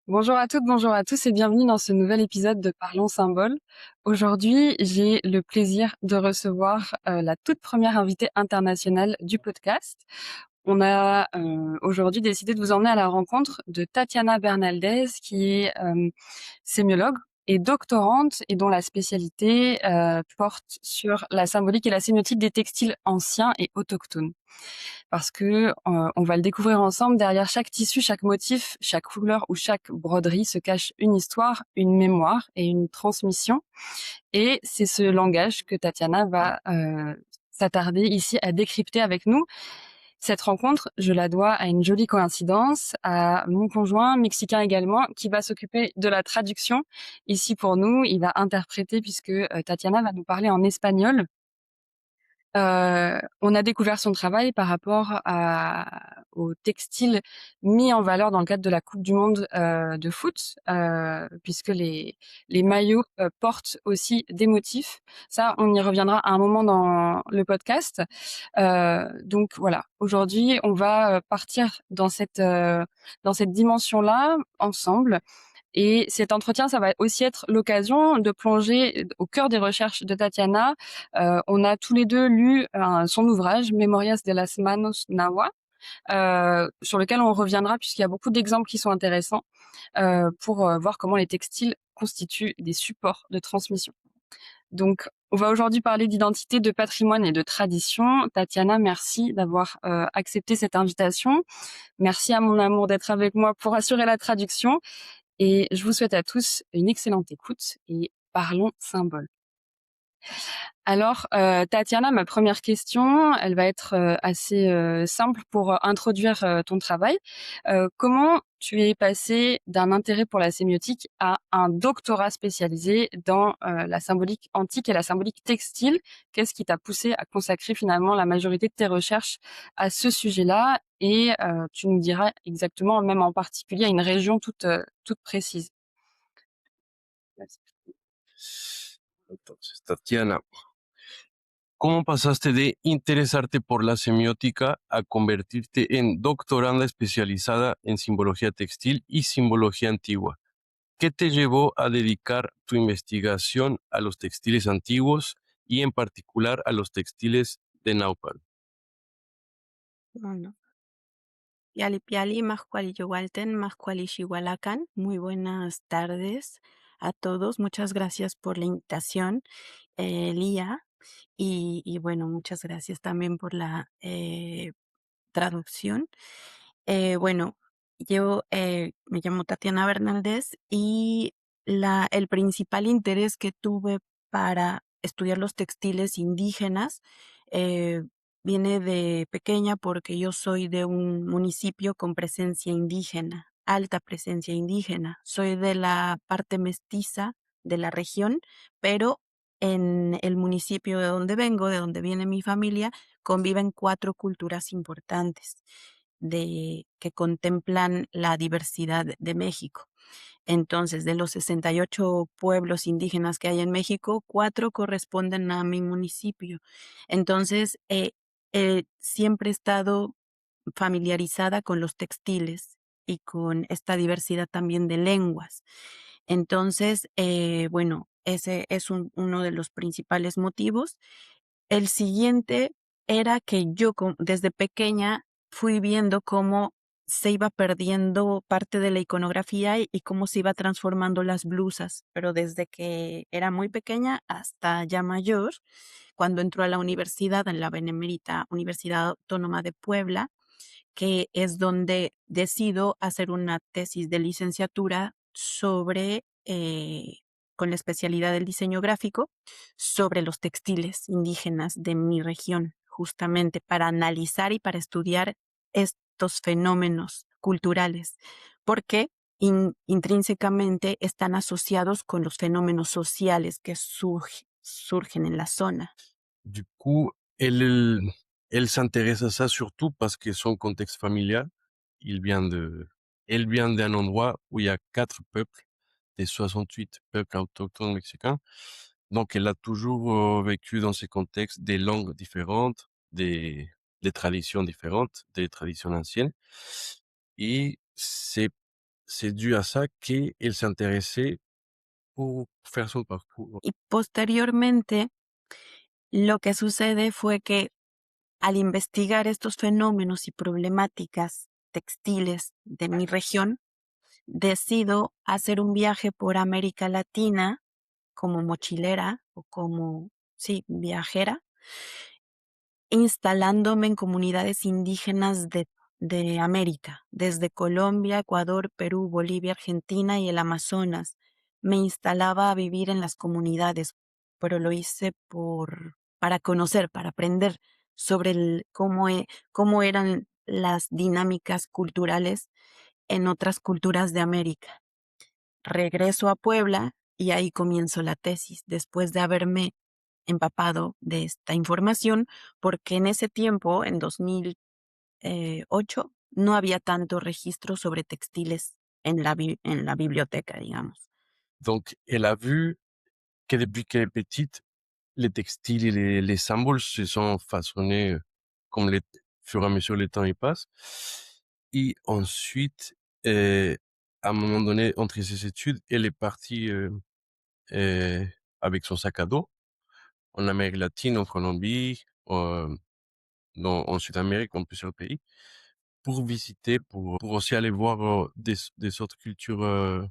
Bonjour à toutes, bonjour à tous et bienvenue dans ce nouvel épisode de Parlons Symbole. Aujourd'hui, j'ai le plaisir de recevoir la toute première invitée internationale du podcast. On a aujourd'hui décidé de vous emmener à la rencontre de Tatiana Bernaldez, qui est sémiologue et doctorante et dont la spécialité porte sur la symbolique et la sémiotique des textiles anciens et autochtones. Parce que on va le découvrir ensemble, derrière chaque tissu, chaque motif, chaque couleur ou chaque broderie se cache une histoire, une mémoire et une transmission. Et c'est ce langage que Tatiana va s'attarder ici à décrypter avec nous. Cette rencontre, je la dois à une jolie coïncidence, à mon conjoint mexicain également, qui va s'occuper de la traduction ici pour nous. Il va interpréter puisque Tatiana va nous parler en espagnol. On a découvert son travail par rapport aux textiles mis en valeur dans le cadre de la Coupe du monde de foot, puisque les maillots portent aussi des motifs. Ça, on y reviendra à un moment dans le podcast. Donc voilà, aujourd'hui, on va partir dans cette dimension-là ensemble. Et cet entretien, ça va aussi être l'occasion de plonger au cœur des recherches de Tatiana. On a tous les deux lu son ouvrage Memorias de las Manos Nahua, sur lequel on reviendra puisqu'il y a beaucoup d'exemples qui sont intéressants pour voir comment les textiles constituent des supports de transmission. Donc, on va aujourd'hui parler d'identité, de patrimoine et de tradition. Tatiana, merci d'avoir accepté cette invitation. Merci à mon amour d'être avec moi pour assurer la traduction. Et je vous souhaite à tous une excellente écoute et parlons symbole. Alors, Tatiana, ma première question, elle va être assez simple pour introduire ton travail. Comment tu es passée d'un intérêt pour la sémiotique à un doctorat spécialisé dans la symbolique antique et la symbolique textile? Qu'est-ce qui t'a poussé à consacrer finalement la majorité de tes recherches à ce sujet-là? Et tu nous diras exactement, même en particulier, à une région toute précise. Entonces, Tatiana, ¿cómo pasaste de interesarte por la semiótica a convertirte en doctoranda especializada en simbología textil y simbología antigua? ¿Qué te llevó a dedicar tu investigación a los textiles antiguos y en particular a los textiles de Naupal? Bueno, Piali Piali, Maxcuali Maxcuali muy buenas tardes a todos. Muchas gracias por la invitación, Lía. Y bueno, muchas gracias también por la traducción. Bueno, yo me llamo Tatiana Bernaldez y el principal interés que tuve para estudiar los textiles indígenas eh, viene de pequeña porque yo soy de un municipio con presencia indígena, alta presencia indígena. Soy de la parte mestiza de la región, pero en el municipio de donde vengo, de donde viene mi familia, conviven 4 culturas importantes que contemplan la diversidad de México. Entonces, de los 68 pueblos indígenas que hay en México, 4 corresponden a mi municipio. Entonces, siempre he estado familiarizada con los textiles y con esta diversidad también de lenguas. Entonces, bueno, ese es uno de los principales motivos. El siguiente era que yo desde pequeña fui viendo cómo se iba perdiendo parte de la iconografía y cómo se iba transformando las blusas, pero desde que era muy pequeña hasta ya mayor, cuando entró a la universidad, en la Benemérita Universidad Autónoma de Puebla, que es donde decido hacer una tesis de licenciatura sobre, con la especialidad del diseño gráfico, sobre los textiles indígenas de mi región, justamente para analizar y para estudiar estos fenómenos culturales, porque intrínsecamente están asociados con los fenómenos sociales que surgen en la zona. Du coup, elle s'intéresse à ça surtout parce que son contexte familial, il vient de, elle vient d'un endroit où il y a 4 peuples, des 68 peuples autochtones mexicains. Donc, elle a toujours vécu dans ces contextes des langues différentes, des traditions différentes, des traditions anciennes. Et c'est dû à ça qu'elle s'intéressait pour faire son parcours. Y posteriormente, lo que sucede fue que al investigar estos fenómenos y problemáticas textiles de mi región, decido hacer un viaje por América Latina como mochilera o como, sí, viajera, instalándome en comunidades indígenas de América, desde Colombia, Ecuador, Perú, Bolivia, Argentina y el Amazonas. Me instalaba a vivir en las comunidades, pero lo hice para conocer, para aprender sobre cómo eran las dinámicas culturales en otras culturas de América. Regreso a Puebla y ahí comienzo la tesis, después de haberme empapado de esta información, porque en ese tiempo, en 2008, no había tanto registro sobre textiles en la biblioteca, digamos. Donc, elle a vu que depuis qu'elle est petite, les textiles et les symboles se sont façonnés comme les fur et à mesure le temps y passe. Et ensuite, à un moment donné, entre ses études, elle est partie euh, avec son sac à dos en Amérique latine, en Colombie, en Sud-Amérique, dans plusieurs pays, pour visiter, pour aussi aller voir des autres cultures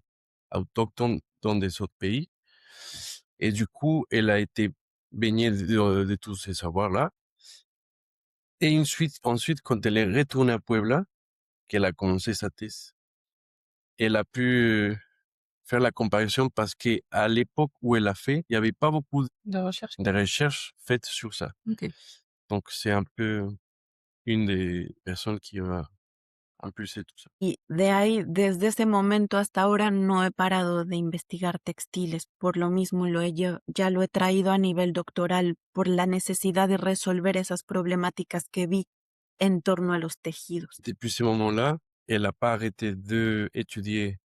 autochtones dans des autres pays. Et du coup, elle a été baignée de tous ces savoirs-là. Et ensuite, quand elle est retournée à Puebla, qu'elle a commencé sa thèse, elle a pu faire la comparaison parce que à l'époque où elle a fait, il n'y avait pas beaucoup De recherche. de recherches faites sur ça. Ok. Donc, c'est un peu une des personnes qui a impulsé tout ça. Y de ahí, desde ese momento hasta ahora, no he parado de investigar textiles. Por lo mismo, ya lo he traído a nivel doctoral por la necesidad de resolver esas problemáticas que vi en torno a los tejidos. Depuis ce moment-là, elle n'a pas arrêté d'étudier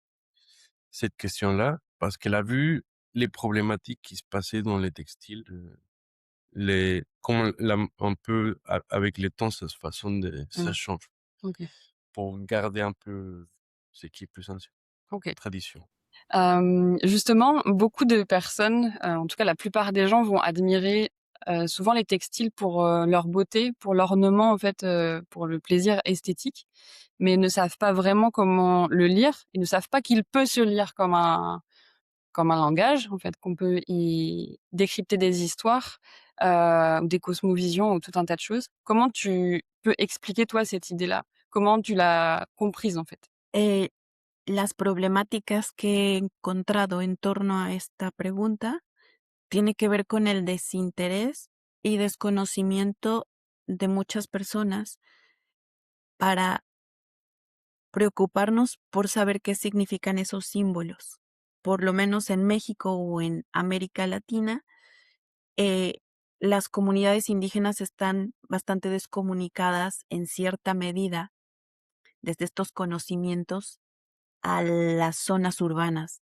cette question-là parce qu'elle a vu les problématiques qui se passaient dans les textiles, comment un peu avec le temps, ça se façonne, ça change Ok. pour garder un peu ce qui est plus ancien, Ok. tradition. Justement, beaucoup de personnes, en tout cas la plupart des gens, vont admirer souvent les textiles pour leur beauté, pour l'ornement en fait, pour le plaisir esthétique, mais ne savent pas vraiment comment le lire. Ils ne savent pas qu'il peut se lire comme un langage, en fait, qu'on peut y décrypter des histoires, ou des cosmovisions ou tout un tas de choses. Comment tu peux expliquer toi cette idée-là? Comment tu l'as comprise en fait? Eh, las problemáticas que he encontrado en torno a esta pregunta tiene que ver con el desinterés y desconocimiento de muchas personas para preocuparnos por saber qué significan esos símbolos. Por lo menos en México o en América Latina, eh, las comunidades indígenas están bastante descomunicadas en cierta medida desde estos conocimientos a las zonas urbanas.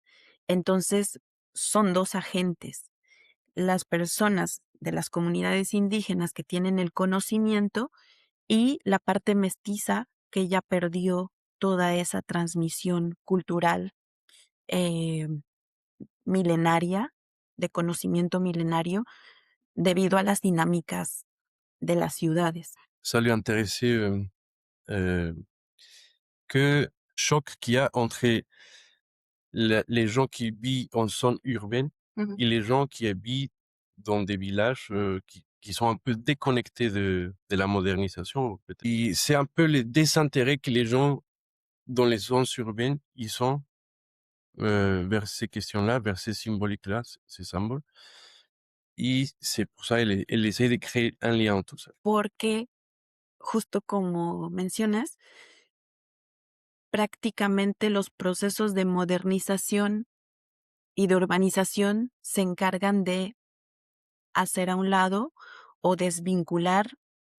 Entonces, son dos agentes. Las personas de las comunidades indígenas que tienen el conocimiento y la parte mestiza que ya perdió toda esa transmisión cultural eh, milenaria, de conocimiento milenario, debido a las dinámicas de las ciudades. Ça lui intéressait euh, que choc qu'il y a entre les gens qui vivent en zone urbaine et les gens qui habitent dans des villages qui sont un peu déconnectés de la modernisation. Peut-être. Et c'est un peu le désintérêt que les gens dans les zones urbaines, ils sont vers ces questions-là, vers ces symboliques-là, ces symboles. Et c'est pour ça elle essaie de créer un lien entre tout ça. Porque, justo como mencionas, prácticamente los procesos de modernización y de urbanización se encargan de hacer a un lado o desvincular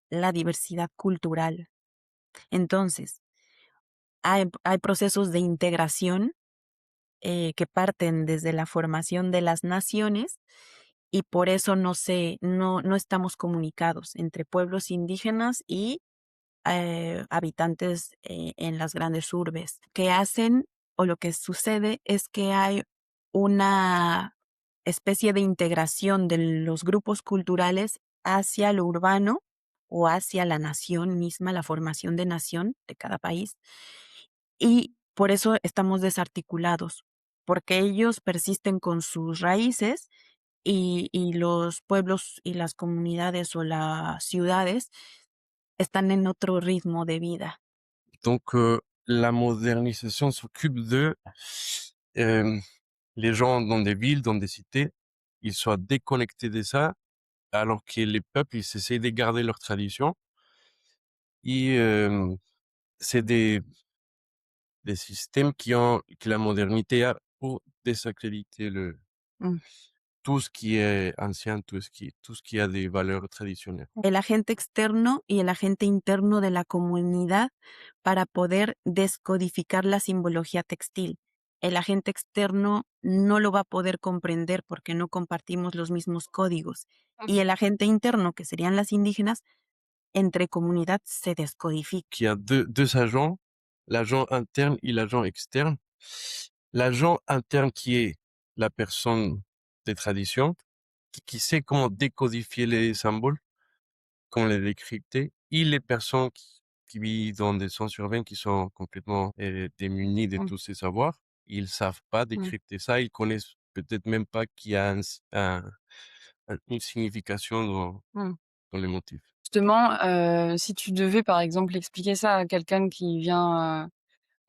la diversidad cultural. Entonces, hay procesos de integración que parten desde la formación de las naciones y por eso no estamos comunicados entre pueblos indígenas y habitantes en las grandes urbes, que hacen o lo que sucede es que hay una especie de integración de los grupos culturales hacia lo urbano o hacia la nación misma, la formación de nación de cada país. Y por eso estamos desarticulados, porque ellos persisten con sus raíces y los pueblos y las comunidades o las ciudades están en otro ritmo de vida. Donc, la modernisation s'occupe de les gens dans des villes, dans des cités, ils soient déconnectés de ça, alors que les peuples, ils essaient de garder leurs traditions. Et c'est des systèmes que la modernité a pour désacraliser Mmh. tout ce qui est ancien, tout ce qui a des valeurs traditionnelles. El agente externo y el agente interno de la comunidad para poder descodificar la simbología textil. El agente externo no lo va a poder comprender porque no compartimos los mismos códigos. Y el agente interno, que serían las indígenas, entre comunidad se descodifica. Il y a deux agents, l'agent interne et l'agent externe. L'agent interne qui est la personne des traditions, qui sait comment décodifier les symboles, comment les décrypter, et les personnes qui vivent dans des sens urbains qui sont complètement démunis de Mmh. tous ces savoirs. Ils savent pas Mmh. décrypter ça, ils connaissent peut-être même pas qu'il y a une signification Mmh. dans les motifs. Justement, si tu devais, par exemple, expliquer ça à quelqu'un qui vient,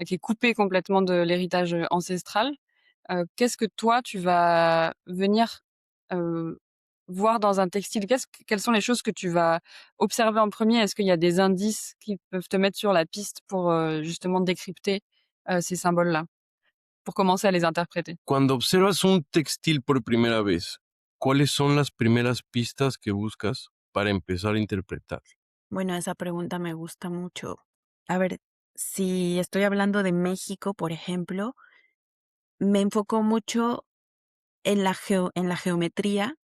qui est coupé complètement de l'héritage, ancestral, qu'est-ce que toi tu vas venir, heu, voir dans un textile? Quelles sont les choses que tu vas observer en premier? Est-ce qu'il y a des indices qui peuvent te mettre sur la piste pour, justement décrypter, ces symboles-là? Pour commencer à les interpréter? Cuando observas un textil por primera vez, ¿cuáles son las primeras pistas que buscas para empezar a interpretar? Bueno, esa pregunta me gusta mucho. A ver, si estoy hablando de México, por ejemplo, me enfoco mucho en la geometría,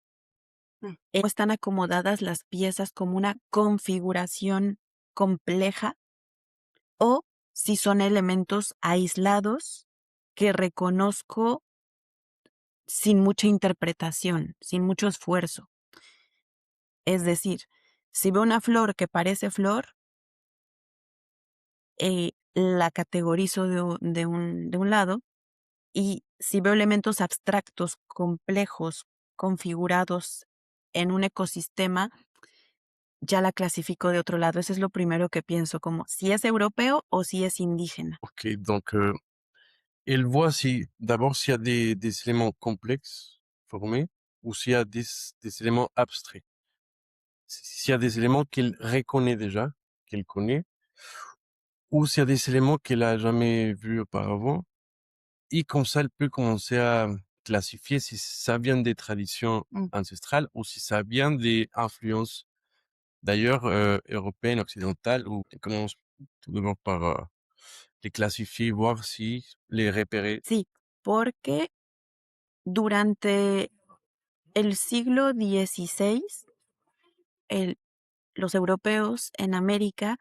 Mmh. en cómo están acomodadas las piezas como una configuración compleja o si son elementos aislados que reconozco sin mucha interpretación, sin mucho esfuerzo. Es decir, si veo una flor que parece flor, la categorizo de un lado, y si veo elementos abstractos, complejos, configurados en un ecosistema, ya la clasifico de otro lado. Eso es lo primero que pienso, como si es europeo o si es indígena. Ok, donc elle voit si d'abord s'il y a des éléments complexes formés ou s'il y a des éléments abstraits. S'il y a des éléments qu'elle reconnaît déjà, qu'elle connaît, ou s'il y a des éléments qu'elle a jamais vus auparavant, et comme ça, elle peut commencer à classifier si ça vient des traditions Mmh. ancestrales ou si ça vient des influences d'ailleurs européennes, occidentales, ou elle commence tout d'abord par les classifier, voir si les repérer. Sí, porque durante el siglo XVI, el- los europeos en América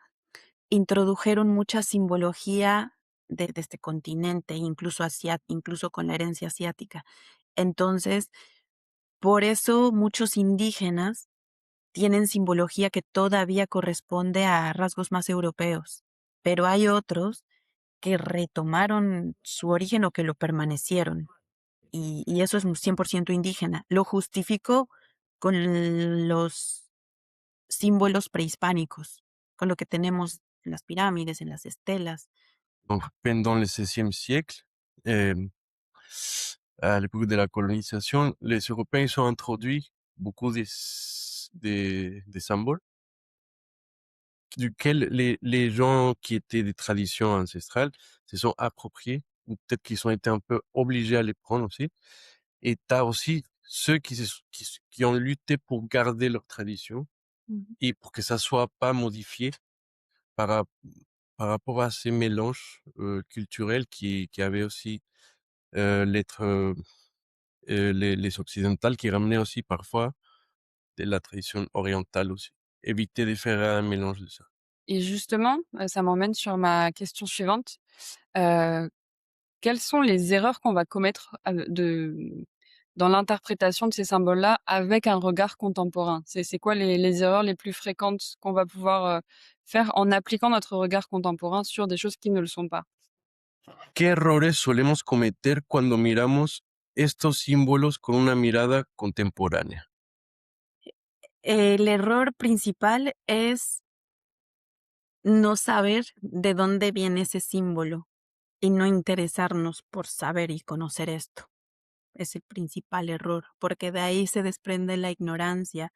introdujeron mucha simbología de este continente, incluso con la herencia asiática. Entonces, por eso muchos indígenas tienen simbología que todavía corresponde a rasgos más europeos, pero hay otros que retomaron su origen o que lo permanecieron, y eso es 100% indígena. Lo justifico con los símbolos prehispánicos, con lo que tenemos en las pirámides, en las estelas. Donc pendant le XVIe siècle, euh, à l'époque de la colonisation, les Européens ils ont introduit beaucoup des symboles duquel les gens qui étaient des traditions ancestrales se sont appropriés, ou peut-être qu'ils ont été un peu obligés à les prendre aussi. Et tu as aussi ceux qui ont lutté pour garder leurs traditions Mmh. et pour que ça soit pas modifié par, rap- par rapport à ces mélanges culturels qui avaient aussi l'être les occidentales qui ramenaient aussi parfois de la tradition orientale aussi. Éviter de faire un mélange de ça. Et justement, ça m'emmène sur ma question suivante. Heu quelles sont les erreurs qu'on va commettre dans l'interprétation de ces symboles-là avec un regard contemporain? C'est quoi les erreurs les plus fréquentes qu'on va pouvoir faire en appliquant notre regard contemporain sur des choses qui ne le sont pas? ¿Qué errores solemos cometer cuando miramos estos símbolos con una mirada contemporánea? El error principal es no saber de dónde viene ese símbolo y no interesarnos por saber y conocer esto. Es el principal error, porque de ahí se desprende la ignorancia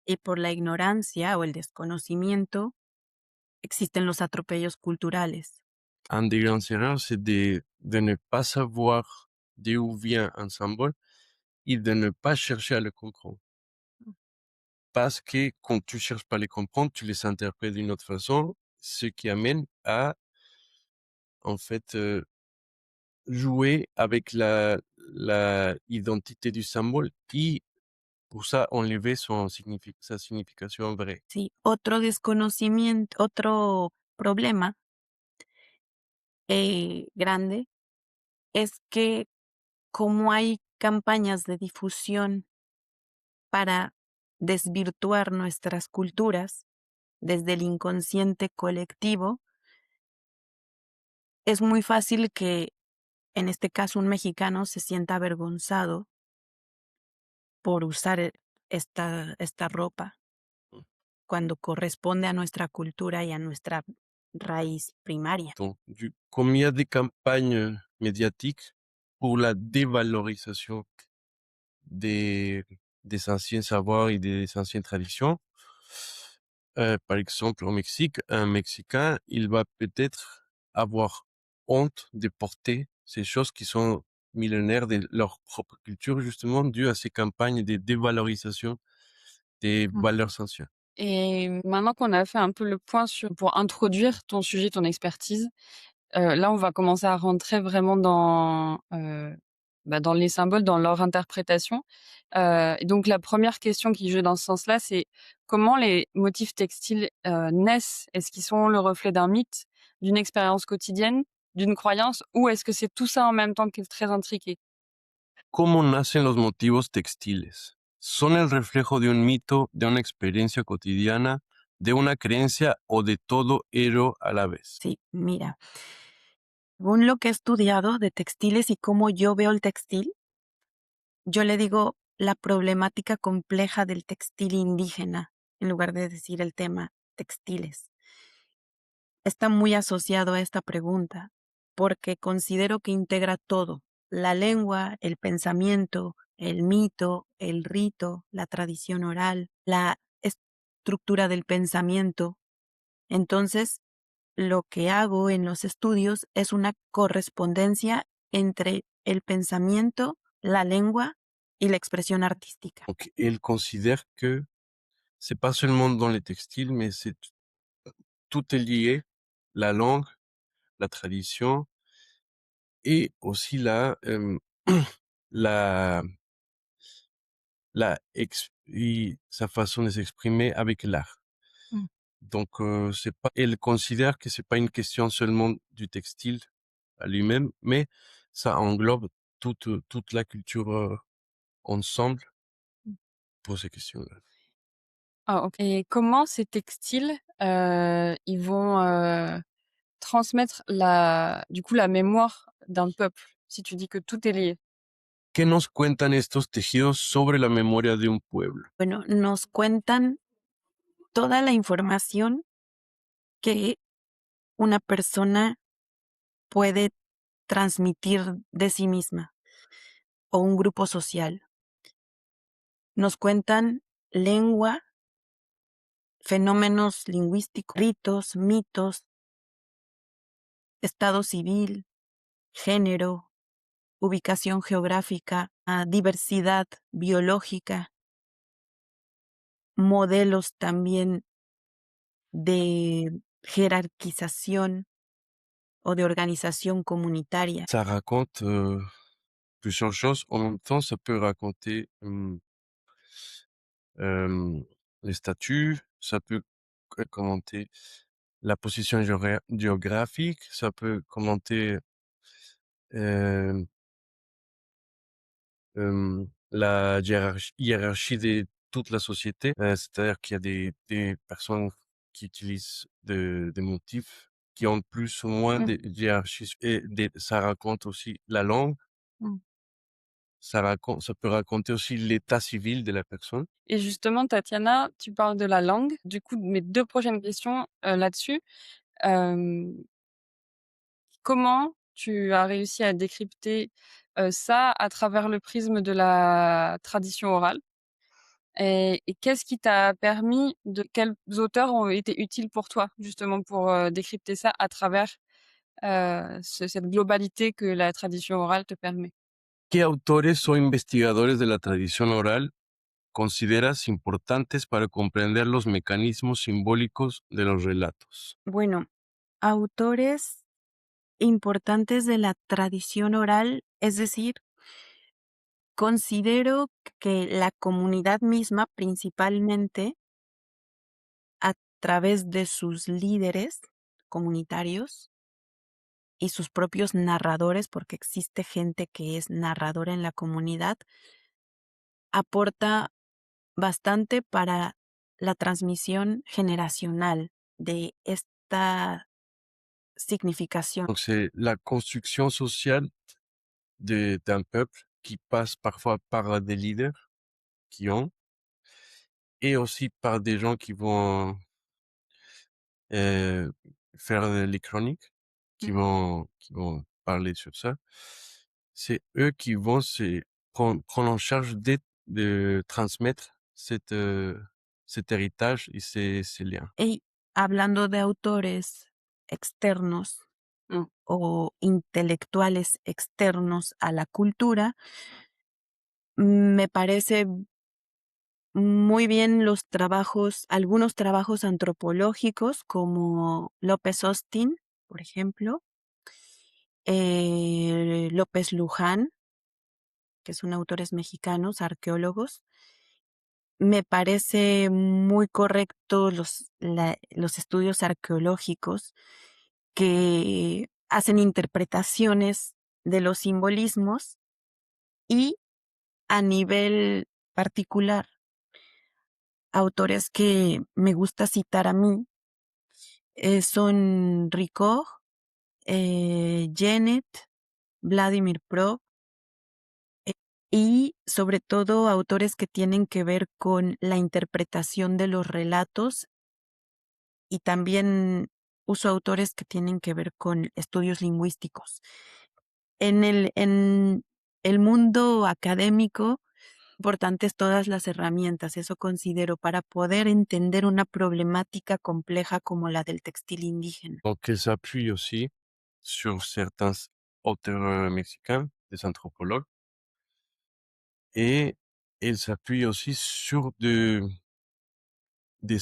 y por la ignorancia o el desconocimiento existen los atropellos culturales. Un des grandes erreurs, c'est de ne pas savoir d'où vient un symbole et de ne pas chercher à le comprendre. Parce que quand tu cherches pas à les comprendre, tu les interprètes d'une autre façon, ce qui amène à, en fait, jouer avec la identité du symbole et pour ça enlever sa signification vraie. Sí, otro desconocimiento, otro problema grande es que como hay campañas de difusión para desvirtuar nuestras culturas desde el inconsciente colectivo, es muy fácil que, en este caso, un mexicano se sienta avergonzado por usar esta ropa cuando corresponde a nuestra cultura y a nuestra raíz primaria. Donc, comme il y a des campagnes médiatiques pour la dévalorisation des, des anciens savoirs et des anciennes traditions, par exemple au Mexique, un Mexicain, il va peut-être avoir honte de porter ces choses qui sont millénaires de leur propre culture, justement, dû à ces campagnes de dévalorisation des Mm. valeurs anciennes. Et maintenant qu'on a fait un peu le point pour introduire ton sujet, ton expertise, là, on va commencer à rentrer vraiment dans les symboles, dans leur interprétation. Et donc la première question qui joue dans ce sens-là, c'est comment les motifs textiles, naissent? Est-ce qu'ils sont le reflet d'un mythe, d'une expérience quotidienne, d'une croyance ou est-ce que c'est tout ça en même temps qui est très intriqué? ¿Cómo nacen los motivos textiles? ¿Son el reflejo de un mito, de una experiencia cotidiana, de una creencia o de todo ello a la vez? Sí, mira, según lo que he estudiado de textiles y cómo yo veo el textil, yo le digo la problemática compleja del textil indígena, en lugar de decir el tema textiles. Está muy asociado a esta pregunta, porque considero que integra todo, la lengua, el pensamiento, el mito, el rito, la tradición oral, la estructura del pensamiento. Entonces, lo que hago en los estudios es una correspondencia entre el pensamiento, la lengua y la expresión artística. Donc, elle considère que c'est pas seulement dans les textiles, mais tout est lié, la langue, la tradition et aussi la, et sa façon de s'exprimer avec l'art. Mm. Donc, c'est pas, elle considère que c'est pas une question seulement du textile à lui-même, mais ça englobe toute la culture ensemble pour ces questions-là. Ah OK, et comment ces textiles, ils vont, transmettre du coup la mémoire d'un peuple? Si tu dis que tout est lié. ¿Qué nos cuentan estos tejidos sobre la memoria de un pueblo? Bueno, nos cuentan toda la información que una persona puede transmitir de sí misma o un grupo social. Nos cuentan lengua, fenómenos lingüísticos, ritos, mitos, estado civil, género, ubicación geográfica, diversidad biológica, modelos también de jerarquización o de organización comunitaria. Ça raconte plusieurs choses. En même temps, ça peut raconter les statuts, ça peut commenter la position géographique, ça peut commenter euh, la hiérarchie de toute la société, c'est-à-dire qu'il y a des personnes qui utilisent des motifs qui ont plus ou moins Mmh. de hiérarchie et ça raconte aussi la langue, Mmh. ça peut raconter aussi l'état civil de la personne. Et justement, Tatiana, tu parles de la langue. Du coup, mes 2 prochaines questions, là-dessus. Hem, Comment tu as réussi à décrypter, ça à travers le prisme de la tradition orale? Et qu'est-ce qui t'a permis quels auteurs ont été utiles pour toi, justement pour, décrypter ça à travers, cette globalité que la tradition orale te permet? ¿Qué autores o investigadores de la tradición oral consideras importantes para comprender los mecanismos simbólicos de los relatos? Bueno, autores importantes de la tradición oral, es decir, considero que la comunidad misma, principalmente a través de sus líderes comunitarios y sus propios narradores, porque existe gente que es narradora en la comunidad, aporta bastante para la transmisión generacional de esta significación. Donc c'est la construction sociale d'un peuple qui passe parfois par des leaders qui ont, et aussi par des gens qui vont euh, faire les chroniques, Mmh. qui vont parler sur ça. C'est eux qui vont prendre en charge de transmettre cet héritage et ces liens. Y hablando de autores externos Mmh. o intelectuales externos a la cultura, me parece muy bien los trabajos, algunos trabajos antropológicos como López Austin, por ejemplo, López Luján, que son autores mexicanos, arqueólogos. Me parece muy correcto los estudios arqueológicos que hacen interpretaciones de los simbolismos y a nivel particular, autores que me gusta citar a mí son Ricot, Genet, Vladimir Pro, y sobre todo autores que tienen que ver con la interpretación de los relatos y también uso autores que tienen que ver con estudios lingüísticos. En el mundo académico, importantes todas las herramientas, eso considero, para poder entender una problemática compleja como la del textil indígena. Donc, elle s'appuie aussi sur certains auteurs mexicains, des anthropologues, et elle s'appuie aussi sur des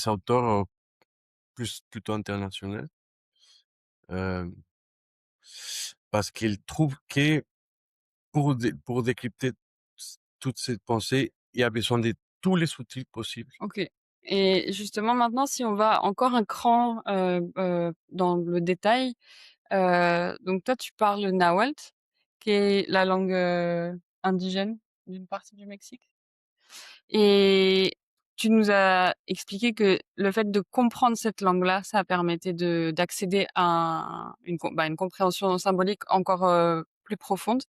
auteurs plutôt internationaux, euh, parce qu'elle trouve que pour décrypter toute cette pensée, il y a besoin de tous les outils possibles. OK. Et justement maintenant si on va encore un cran, dans le détail, donc toi tu parles le nahuatl, qui est la langue, indigène d'une partie du Mexique et tu nous as expliqué que le fait de comprendre cette langue-là, ça permettait d'accéder à une compréhension symbolique encore, plus profonde.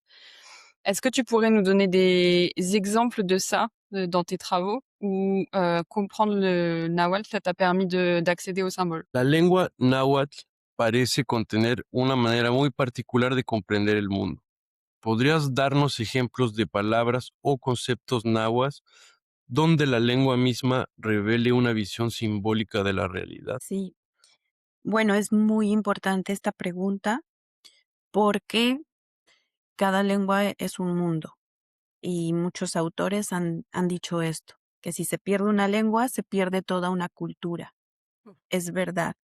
Est-ce que tu pourrais nous donner des exemples de ça, dans tes travaux où, comprendre le nahuatl, ça t'a permis d'accéder aux symboles? La lengua náhuatl parece contener una manera muy particular de comprender el mundo. ¿Podrías darnos ejemplos de palabras o conceptos náhuatl donde la lengua misma revele una visión simbólica de la realidad? Sí, bueno, es muy importante esta pregunta porque cada lengua es un mundo y muchos autores han dicho esto, que si se pierde una lengua, se pierde toda una cultura. Es verdad.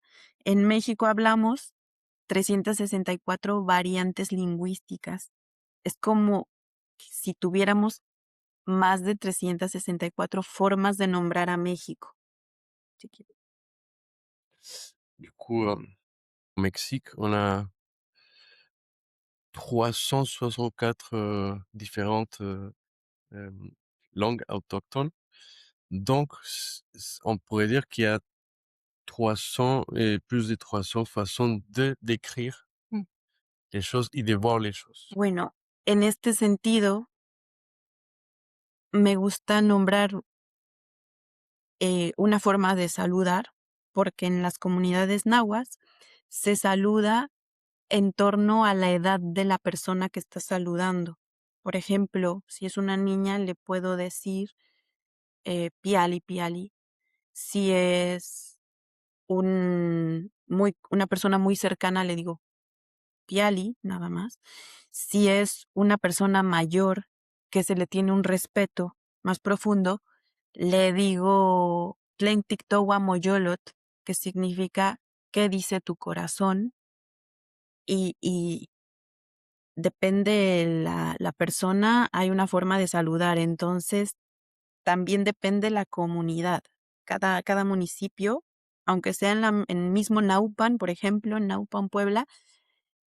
En México hablamos 364 variantes lingüísticas. Es como si tuviéramos más de 364 formas de nombrar a México. Si quieres. Du coup, au Mexique, on a 364 différentes langues autochtones. Donc, on pourrait dire qu'il y a 300 et plus de 300 façons de décrire Mm. les choses y de voir les choses. Bueno, en este sentido, me gusta nombrar una forma de saludar, porque en las comunidades nahuas se saluda en torno a la edad de la persona que está saludando. Por ejemplo, si es una niña, le puedo decir piali, piali. Si es una persona muy cercana, le digo piali, nada más. Si es una persona mayor que se le tiene un respeto más profundo, le digo Tlentictowa Moyolot, que significa ¿qué dice tu corazón? Y depende la persona, hay una forma de saludar. Entonces, también depende la comunidad. Cada municipio, aunque sea en mismo Naupan, por ejemplo, en Naupan, Puebla,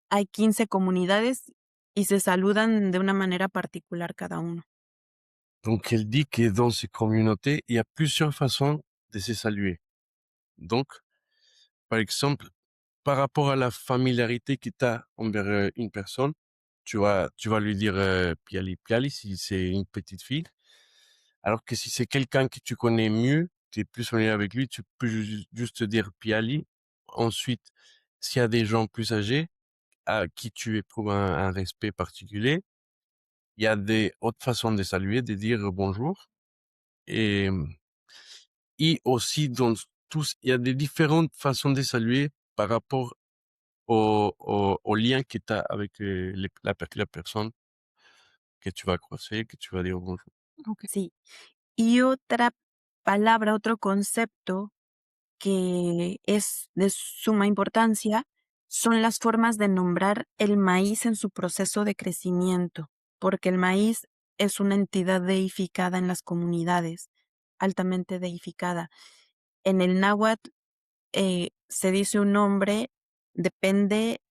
hay 15 comunidades y se saludan de una manera particular cada uno. Donc, elle dit que dans ces communautés, il y a plusieurs façons de se saluer. Donc, par exemple, par rapport à la familiarité que tu as envers une personne, tu vas lui dire piali piali si c'est une petite fille. Alors que si c'est quelqu'un que tu connais mieux, tu es plus familier avec lui, tu peux juste te dire piali. Ensuite, s'il y a des gens plus âgés à qui tu éprouves un respect particulier, il y a des autres façons de saluer, de dire bonjour. Et, et aussi, dans tous, il y a des différentes façons de saluer par rapport au lien que tu as avec la personne que tu vas croiser, que tu vas dire bonjour. Ok. Sí. Y otra palabra, otro concepto que es de suma importancia son las formas de nombrar el maíz en su proceso de crecimiento, porque el maíz es una entidad deificada en las comunidades, altamente deificada. En el náhuatl se dice un nombre, depende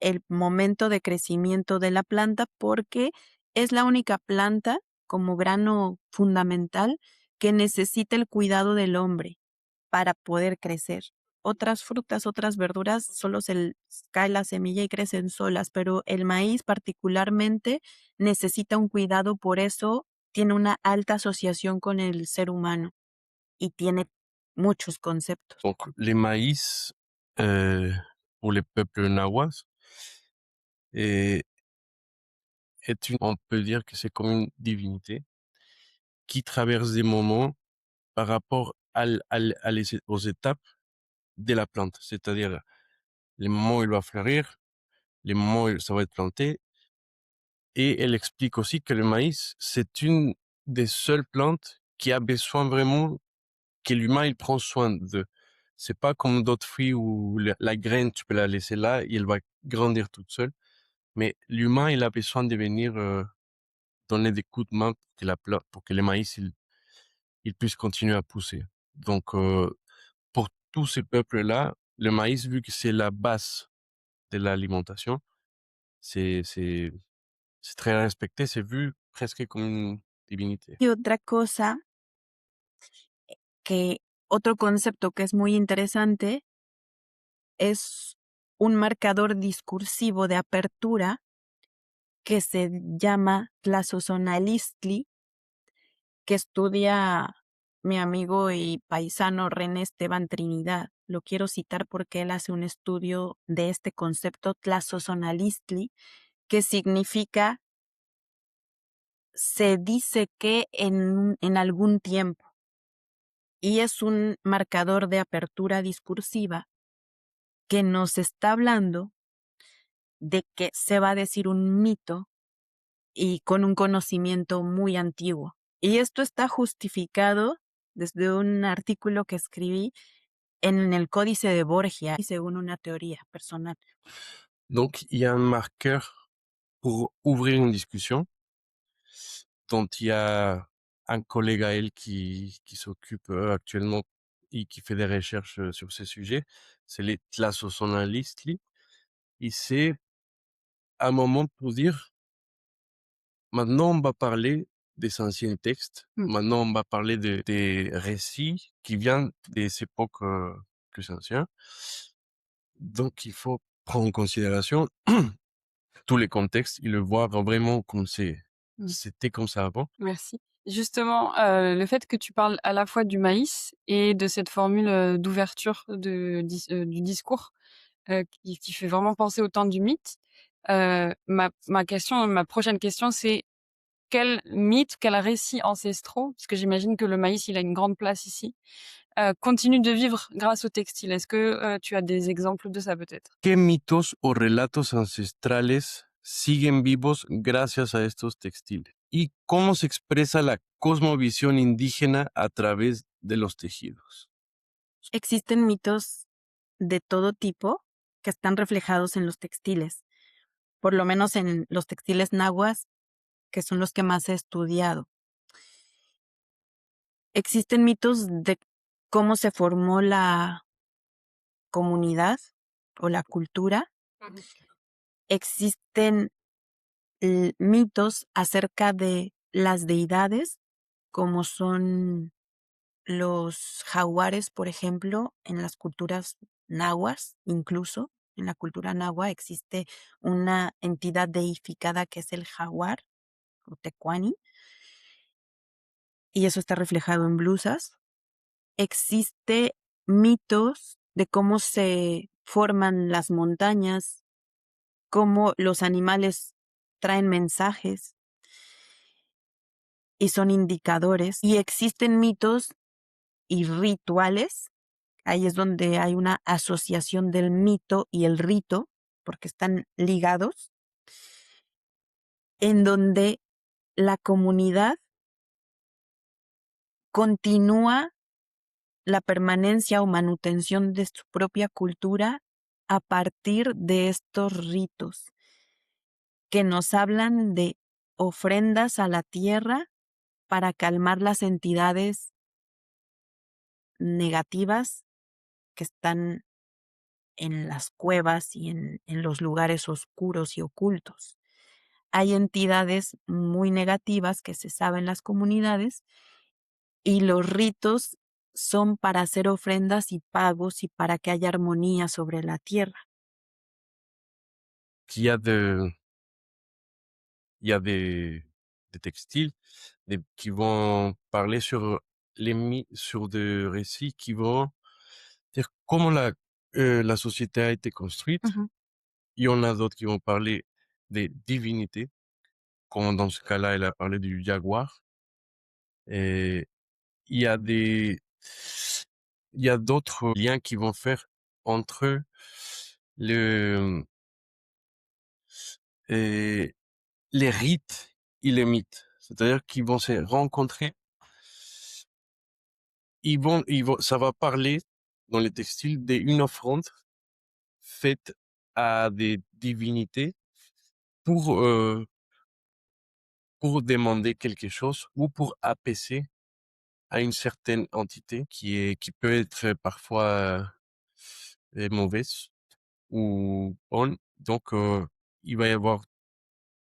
el momento de crecimiento de la planta porque es la única planta como grano fundamental que necesita el cuidado del hombre para poder crecer. Otras frutas, otras verduras, solo cae la semilla y crecen solas, pero el maíz particularmente necesita un cuidado, por eso tiene una alta asociación con el ser humano y tiene muchos conceptos. Donc, les maïs, pour les peuples nahuas, est, on peut dire que c'est comme une divinité qui traverse des moments par rapport aux étapes de la plante. C'est-à-dire, les moments où il va fleurir, les moments où ça va être planté. Et elle explique aussi que le maïs, c'est une des seules plantes qui a besoin vraiment que l'humain, il prend soin de. C'est pas comme d'autres fruits où la graine, tu peux la laisser là et elle va grandir toute seule. Mais l'humain, il a besoin de venir donner des coups de main pour que le maïs, il puisse continuer à pousser. Donc, pour tous ces peuples-là, le maïs, vu que c'est la base de l'alimentation, c'est, c'est, c'est très respecté, c'est vu presque comme une divinité. Y otra cosa otro concepto que es muy interesante es un marcador discursivo de apertura que se llama Tlazozonalistli, que estudia mi amigo y paisano René Esteban Trinidad. Lo quiero citar porque él hace un estudio de este concepto Tlazozonalistli, que significa se dice que en algún tiempo, y es un marcador de apertura discursiva que nos está hablando de que se va a decir un mito y con un conocimiento muy antiguo. Y esto está justificado desde un artículo que escribí en el Códice de Borgia, según una teoría personal. Donc, il y a un marqueur pour ouvrir une discussion dont il y a un collègue à elle qui s'occupe actuellement et qui fait des recherches sur ces sujets. C'est les Tlasosonalistli. Et c'est un moment pour dire, maintenant on va parler des anciens textes, Mm. maintenant on va parler des récits qui viennent des époques plus anciennes. Donc il faut prendre en considération tous les contextes et le voir vraiment comme Mm. c'était comme ça avant. Merci. Justement, le fait que tu parles à la fois du maïs et de cette formule d'ouverture du discours qui fait vraiment penser au temps du mythe, ma prochaine question, c'est quels mythes, quels récits ancestraux, parce que j'imagine que le maïs, il a une grande place ici, continuent de vivre grâce au textile. Est-ce que tu as des exemples de ça peut-être? ¿Qué mitos o relatos ancestrales siguen vivos gracias a estos textiles? ¿Y cómo se expresa la cosmovisión indígena a través de los tejidos? Existen mitos de todo tipo que están reflejados en los textiles, por lo menos en los textiles nahuas, que son los que más he estudiado. Existen mitos de cómo se formó la comunidad o la cultura. Ujú. Existen mitos acerca de las deidades, como son los jaguares, por ejemplo, en las culturas nahuas, incluso en la cultura nahua existe una entidad deificada que es el jaguar o tecuani, y eso está reflejado en blusas. Existe mitos de cómo se forman las montañas, cómo los animales traen mensajes y son indicadores. Y existen mitos y rituales. Ahí es donde hay una asociación del mito y el rito, porque están ligados, en donde la comunidad continúa la permanencia o manutención de su propia cultura a partir de estos ritos que nos hablan de ofrendas a la tierra para calmar las entidades negativas que están en las cuevas y en los lugares oscuros y ocultos. Hay entidades muy negativas que se saben en las comunidades y los ritos son para hacer ofrendas y pagos y para que haya armonía sobre la tierra. Il y a de, il y a des textiles qui vont parler sur sur des récits qui vont dire comment la société a été construite. Mmh. Il y en a d'autres qui vont parler des divinités, comme dans ce cas-là, elle a parlé du jaguar. Et il y a il y a d'autres liens qui vont faire entre le, et les rites et les mythes. C'est-à-dire qu'ils vont se rencontrer. Ça va parler dans les textiles d'une offrande faite à des divinités pour, euh, pour demander quelque chose ou pour apaiser à une certaine entité qui peut être parfois mauvaise ou bonne. Donc, il va y avoir,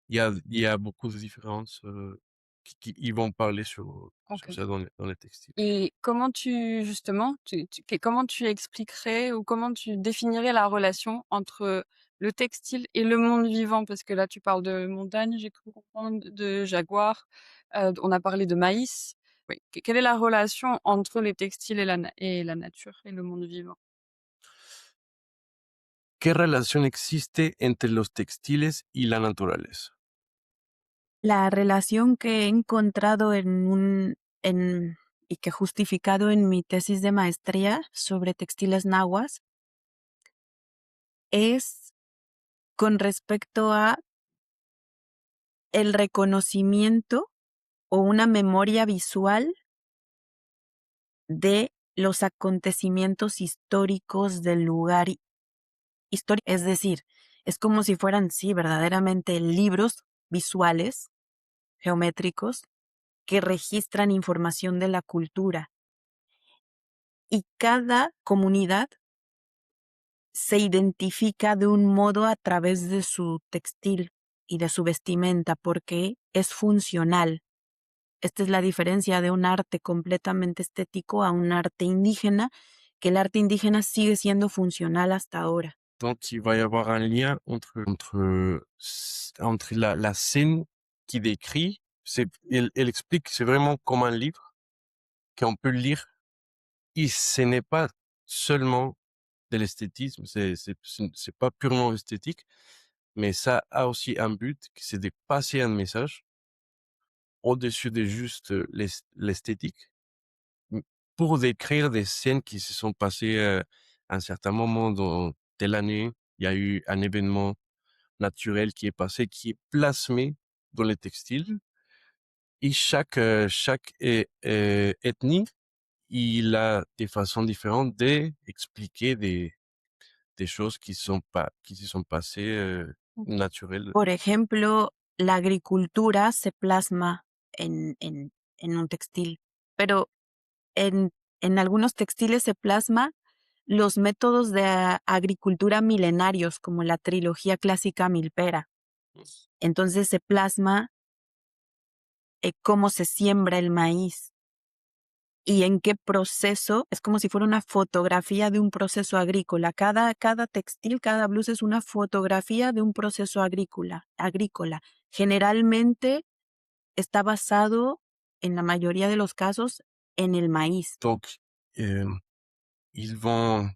il y a beaucoup de différences ils vont parler sur OK. ça dans les textiles. Et comment tu justement, comment tu expliquerais ou comment tu définirais la relation entre le textile et le monde vivant? Parce que là, tu parles de montagne, j'ai cru comprendre, de jaguar, on a parlé de maïs. Oui, quelle est la relation entre les textiles et la nature et le monde vivant? ¿Qué relación existe entre los textiles y la naturaleza? La relación que he encontrado y que he justificado en mi tesis de maestría sobre textiles nahuas es con respecto a el reconocimiento o una memoria visual de los acontecimientos históricos del lugar histórico. Es decir, es como si fueran, sí, verdaderamente libros visuales, geométricos, que registran información de la cultura. Y cada comunidad se identifica de un modo a través de su textil y de su vestimenta porque es funcional. Esta es la diferencia de un arte completamente estético a un arte indígena, que el arte indígena sigue siendo funcional hasta ahora. Donc, il va y avoir un lien entre la scène qui décrit, elle explique, c'est vraiment comme un livre qu'on peut lire. Et ce n'est pas seulement de l'esthétisme, c'est pas purement esthétique, mais ça a aussi un but, c'est de passer un message au-dessus de juste l'esthétique, m- pour décrire des scènes qui se sont passées à un certain moment dans telle année. Il y a eu un événement naturel qui est passé, qui est plasmé dans les textiles. Et chaque ethnie, il a des façons différentes d'expliquer des choses qui se sont passées naturelles. Por ejemplo, la agricultura se plasma en un textil, pero en, en algunos textiles se plasma los métodos de agricultura milenarios, como la trilogía clásica milpera. Entonces se plasma cómo se siembra el maíz y en qué proceso, es como si fuera una fotografía de un proceso agrícola. Cada textil, cada blusa es una fotografía de un proceso agrícola. Generalmente está basado, en la mayoría de los casos, en el maíz. Donc, euh, ils vont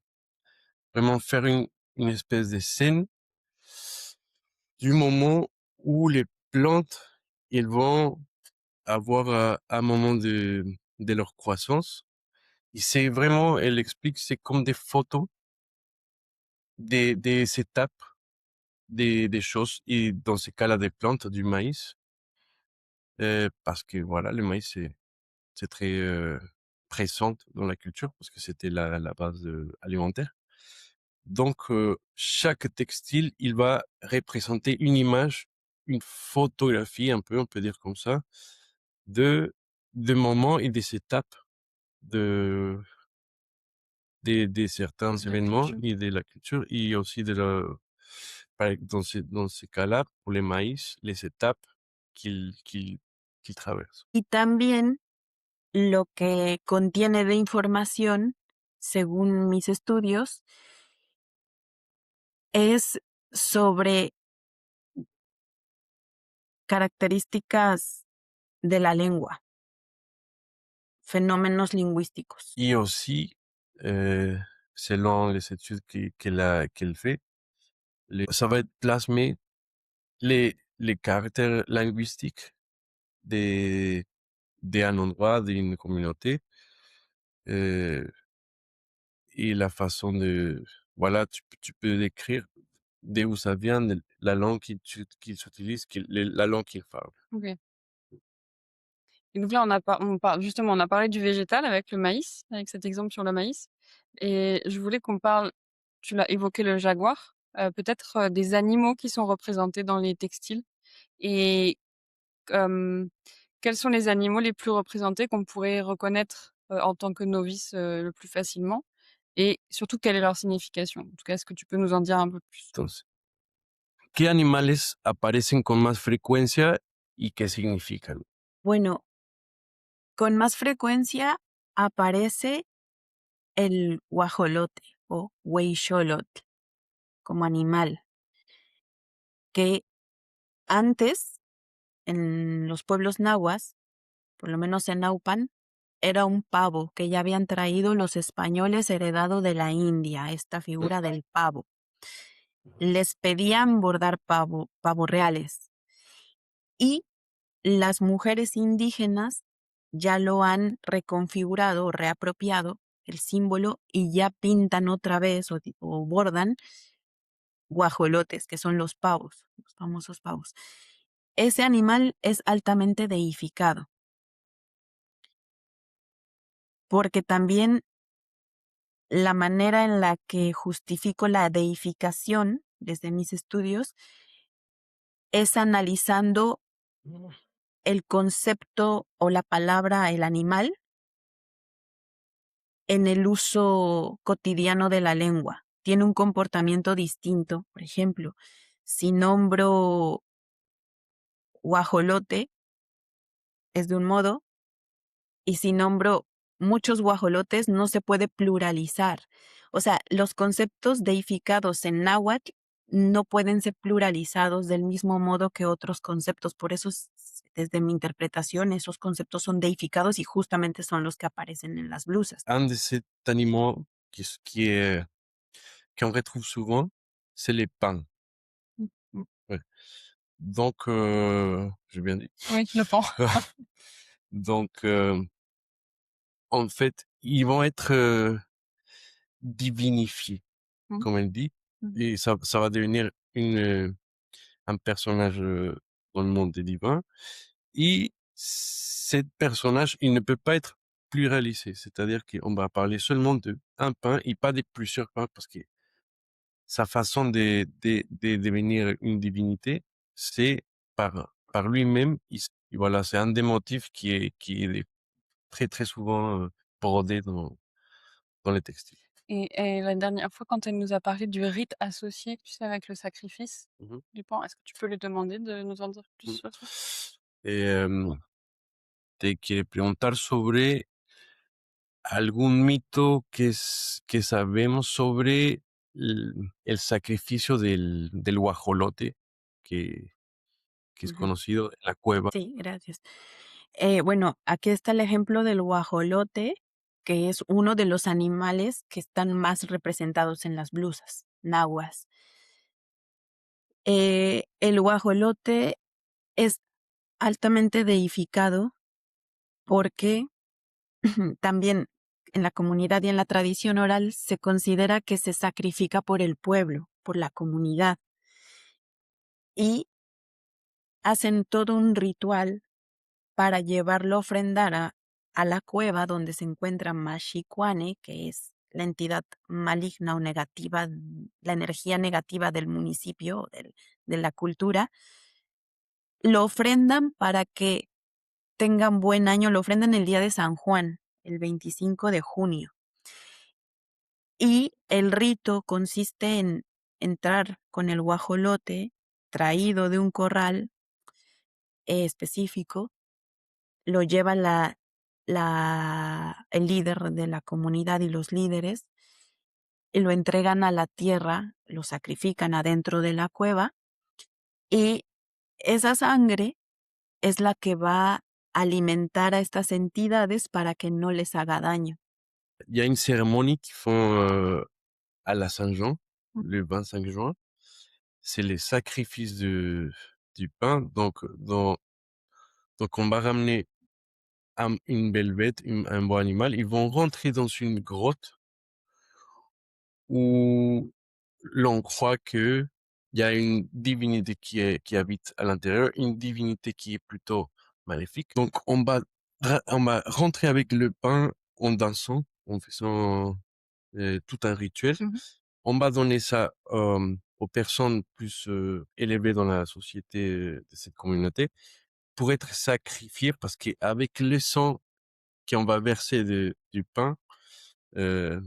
vraiment faire une espèce de scène du moment où les plantes, ils vont avoir un moment de leur croissance. Et c'est vraiment, elle explique, c'est comme des photos des étapes, des choses, et dans ce cas-là, des plantes, du maïs, parce que voilà, le maïs, c'est très présent dans la culture, parce que c'était la base alimentaire. Donc, chaque textile, il va représenter une image, une photographie, un peu, on peut dire comme ça, de, de moments et des étapes de, de certains événements et de la culture, et aussi dans ces cas-là, pour les maïs, les étapes qu'il traverse. Y también lo que contiene de información, según mis estudios, es sobre características de la lengua, fenómenos lingüísticos. Et aussi, selon les études qu'elle fait, ça va être plasmé les caractères linguistiques de, d'un endroit, d'une communauté, euh, et la façon de, voilà, tu peux décrire d'où ça vient, la langue qu'ils utilisent, la langue qu'ils parlent. OK. Et donc là, on a parlé du végétal avec le maïs, avec cet exemple sur le maïs. Et je voulais qu'on parle, tu l'as évoqué le jaguar, peut-être des animaux qui sont représentés dans les textiles. Et quels sont les animaux les plus représentés qu'on pourrait reconnaître en tant que novice le plus facilement? Et surtout, quelle est leur signification? En tout cas, est-ce que tu peux nous en dire un peu plus? Entonces, ¿qué animales aparecen con más frecuencia y qué significan? Bueno, con más frecuencia aparece el guajolote o hueyxolotl como animal, que antes en los pueblos nahuas, por lo menos en Naupan, era un pavo que ya habían traído los españoles heredado de la India, esta figura del pavo. Les pedían bordar pavo reales y las mujeres indígenas ya lo han reconfigurado o reapropiado el símbolo y ya pintan otra vez o bordan guajolotes, que son los pavos, los famosos pavos. Ese animal es altamente deificado, porque también la manera en la que justifico la deificación desde mis estudios es analizando el concepto o la palabra, el animal, en el uso cotidiano de la lengua. tiene un comportamiento distinto. Por ejemplo, si nombro guajolote, es de un modo, y si nombro muchos guajolotes, no se puede pluralizar. O sea, los conceptos deificados en náhuatl no pueden ser pluralizados del mismo modo que otros conceptos. Por eso, desde mi interpretación, esos conceptos son deificados y justamente son los que aparecen en las blusas. Un de ces animaux qu'on retrouve souvent, c'est les pins. Mmh. Ouais. Donc, j'ai bien dit. Oui, le pan. Donc, en fait, ils vont être divinifiés, Mmh. comme elle dit, Mmh. et ça va devenir un personnage dans le monde des divins. Et ce personnage, il ne peut pas être pluralisé, c'est-à-dire qu'on va parler seulement de un pain et pas de plusieurs pains, parce que sa façon de devenir une divinité, c'est par lui-même. Voilà, c'est un des motifs qui est très très souvent brodé dans les textiles. Et la dernière fois, quand elle nous a parlé du rite associé, tu sais, avec le sacrifice Mhm. du pan, est-ce que tu peux lui demander de nous en dire plus Mm. sur ça? Te quiere preguntar sobre algún mito que sabemos sobre el sacrificio del guajolote, que es Ujú. conocido en la cueva. Sí, gracias. Bueno, aquí está el ejemplo del guajolote, que es uno de los animales que están más representados en las blusas nahuas. El guajolote es altamente deificado porque también en la comunidad y en la tradición oral se considera que se sacrifica por el pueblo, por la comunidad, y hacen todo un ritual para llevarlo a ofrendar a la cueva donde se encuentra Mashikuane, que es la entidad maligna o negativa, la energía negativa del municipio, de la cultura. Lo ofrendan para que tengan buen año, lo ofrendan el día de San Juan, el 25 de junio. Y el rito consiste en entrar con el guajolote traído de un corral específico, lo lleva el líder de la comunidad y los líderes, y lo entregan a la tierra, lo sacrifican adentro de la cueva, y esa sangre es la que va a alimentar a estas entidades para que no les haga daño. Il y a une cérémonie qu'ils font à la Saint-Jean, Mmh. le 25 juin. C'est les sacrifices du pain. Donc on va ramener une belle bête, un beau animal. Ils vont rentrer dans une grotte où l'on croit que il y a une divinité qui habite à l'intérieur, une divinité qui est plutôt maléfique. Donc on va rentrer avec le pain en dansant, en faisant tout un rituel. Mmh. On va donner ça aux personnes plus élevées dans la société de cette communauté pour être sacrifiées, parce qu'avec le sang qu'on va verser du pain, euh,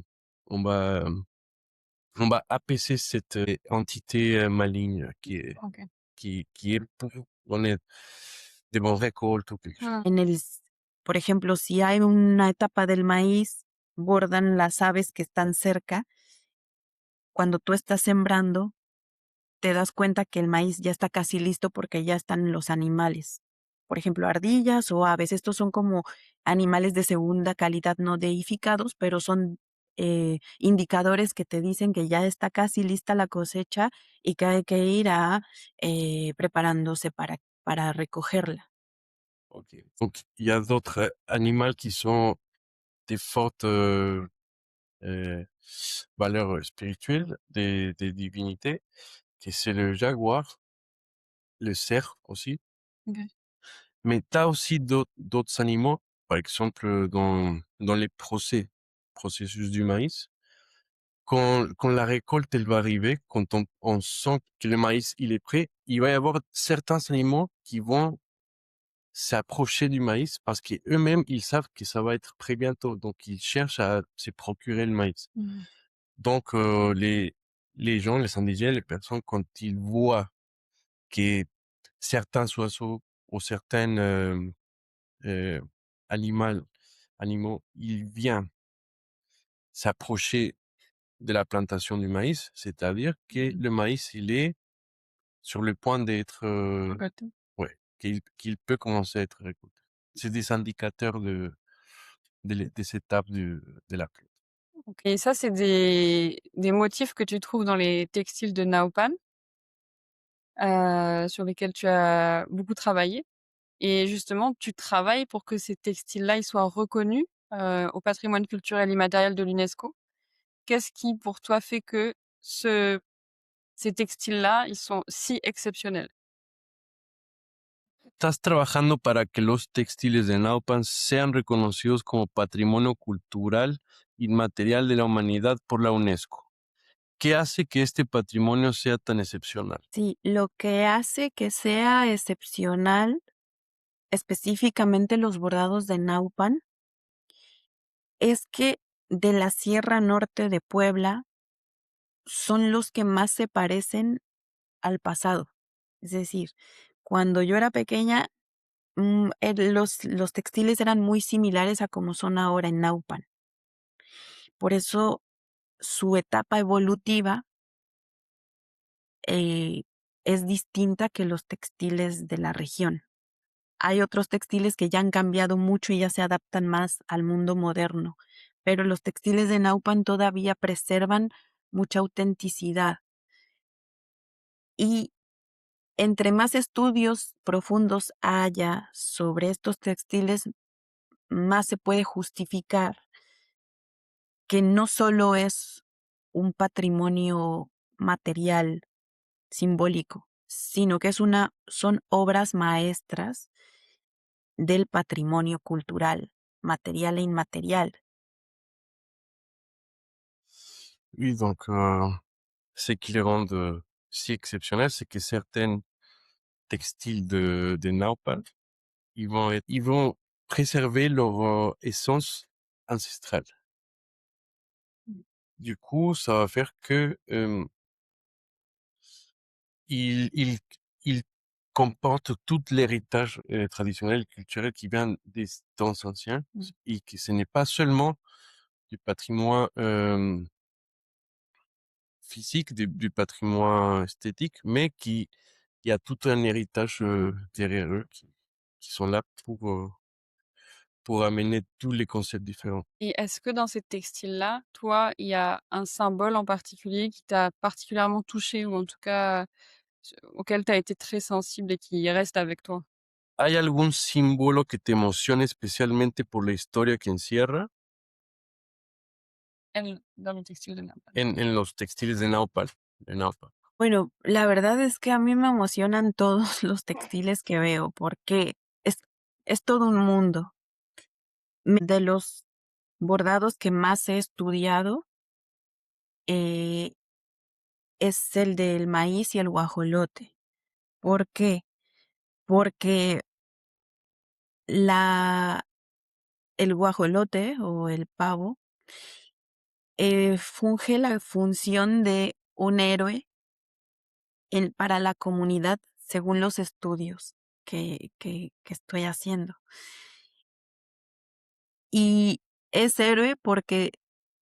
on va on va apaiser cette entité maligne OK. qui est pour donner des bonnes récoltes ou quelque chose. Ah. Por ejemplo, si hay una etapa del maíz, bordan las aves que están cerca. Cuando tú estás sembrando, te das cuenta que el maíz ya está casi listo porque ya están los animales. Por ejemplo, ardillas o aves. Estos son como animales de segunda calidad no deificados, pero son indicadores que te dicen que ya está casi lista la cosecha y que hay que ir preparándose para recogerla. Ok. Donc il y a d'autres animaux qui sont des fortes euh, valeurs spirituelles, des divinités, que c'est le jaguar, le cerf aussi. OK. Mais tu as aussi d'autres animaux, par exemple dans les processus du maïs. Quand la récolte elle va arriver, quand on sent que le maïs il est prêt, il va y avoir certains animaux qui vont s'approcher du maïs parce qu'eux-mêmes ils savent que ça va être prêt bientôt, donc ils cherchent à se procurer le maïs. Mmh. Donc, les gens, les indigènes, les personnes, quand ils voient que certains oiseaux ou certains euh, animaux, animaux, ils viennent s'approcher de la plantation du maïs, c'est-à-dire que le maïs, il est sur le point d'être, Récolter. ouais, qu'il peut commencer à être récolté. C'est des indicateurs des étapes de la plante. OK. Et ça, c'est des motifs que tu trouves dans les textiles de Naupan, sur lesquels tu as beaucoup travaillé. Et justement, tu travailles pour que ces textiles-là, ils soient reconnus, au patrimoine culturel immatériel de l'UNESCO. Qu'est-ce qui, pour toi, fait que ce ces textiles-là, ils sont si exceptionnels? Estás trabajando para que los textiles de Naupan sean reconocidos como patrimonio cultural inmaterial de la humanidad por la UNESCO. ¿Qué hace que este patrimonio sea tan excepcional? Sí, lo que hace que sea excepcional, específicamente los bordados de Naupan, es que de la Sierra Norte de Puebla son los que más se parecen al pasado. Es decir, cuando yo era pequeña, los textiles eran muy similares a como son ahora en Naupan. Por eso su etapa evolutiva eh, es distinta que los textiles de la región. Hay otros textiles que ya han cambiado mucho y ya se adaptan más al mundo moderno, pero los textiles de Naupan todavía preservan mucha autenticidad. Y entre más estudios profundos haya sobre estos textiles, más se puede justificar que no solo es un patrimonio material simbólico, sino que son obras maestras del patrimonio cultural, material e inmaterial. Oui, donc, ce qui les rend si exceptionnels, c'est que certains textiles de Naupan, ils vont préserver leur essence ancestrale. Du coup, ça va faire que il il comporte tout l'héritage traditionnel, culturel qui vient des temps anciens et que ce n'est pas seulement du patrimoine physique, du patrimoine esthétique, mais il y a tout un héritage derrière eux qui sont là pour amener tous les concepts différents. Et est-ce que dans ces textiles-là, toi, il y a un symbole en particulier qui t'a particulièrement touché ou en tout cas, auquel tu as été très sensible et qui reste avec toi? ¿Hay algún símbolo que te emocione especialmente por la historia que encierra Dans le textile de Naples. en los textiles de Naupan? Bueno, la verdad es que a mí me emocionan todos los textiles que veo porque es, es todo un mundo. De los bordados que más he estudiado eh, es el del maíz y el guajolote. ¿Por qué? Porque la, el guajolote o el pavo funge la función de un héroe para la comunidad según los estudios que estoy haciendo. Y es héroe porque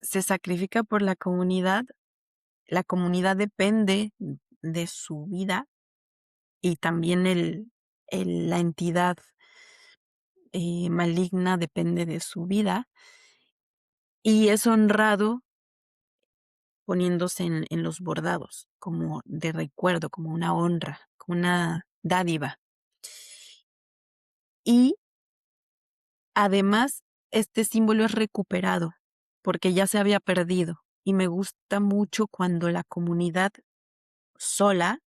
se sacrifica por la comunidad depende de su vida y también la entidad maligna depende de su vida y es honrado poniéndose en los bordados como de recuerdo, como una honra, como una dádiva. Y además, este símbolo es recuperado porque ya se había perdido y me gusta mucho cuando la comunidad sola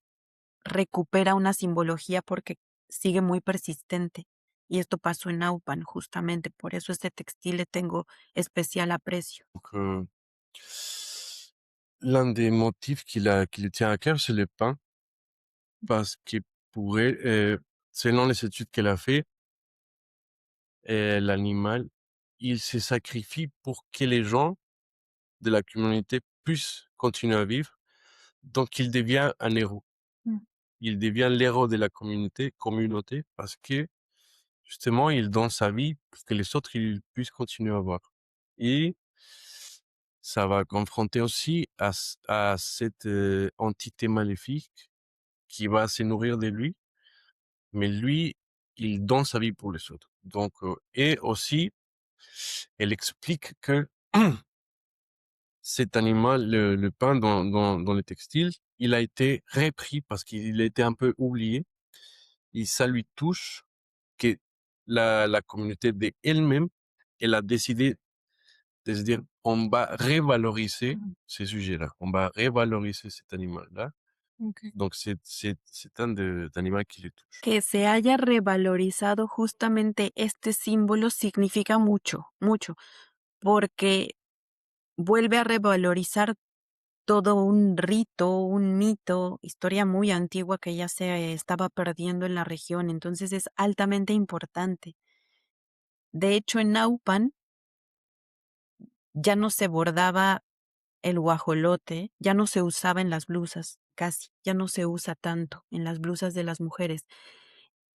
recupera una simbología porque sigue muy persistente. Y esto pasó en Naupan, justamente, por eso este textil le tengo especial aprecio. Donc, l'un des motifs qui lui tient à cœur, c'est le pain, parce que pour elle, selon les études qu'elle a fait, l'animal, il se sacrifie pour que les gens de la communauté puisse continuer à vivre. Donc, il devient un héros. Mm. Il devient l'héros de la communauté parce que, justement, il donne sa vie pour que les autres, ils puissent continuer à voir. Et ça va confronter aussi à cette entité maléfique qui va se nourrir de lui, mais lui, il donne sa vie pour les autres. Donc, et aussi, elle explique que cet animal, le pain dans le textile, il a été repris parce qu'il a été un peu oublié et ça lui touche que la communauté d'elle-même, elle a décidé de se dire, on va revaloriser Mhm. ces sujets-là, on va revaloriser cet animal-là. Ok. Donc, c'est un d'animal qui les touche. Que se haya revalorizado justamente este símbolo significa mucho, mucho, porque vuelve a revalorizar todo un rito, un mito, historia muy antigua que ya se estaba perdiendo en la región, entonces es altamente importante. De hecho, en Naupan ya no se bordaba el guajolote, ya no se usaba en las blusas, casi, ya no se usa tanto en las blusas de las mujeres.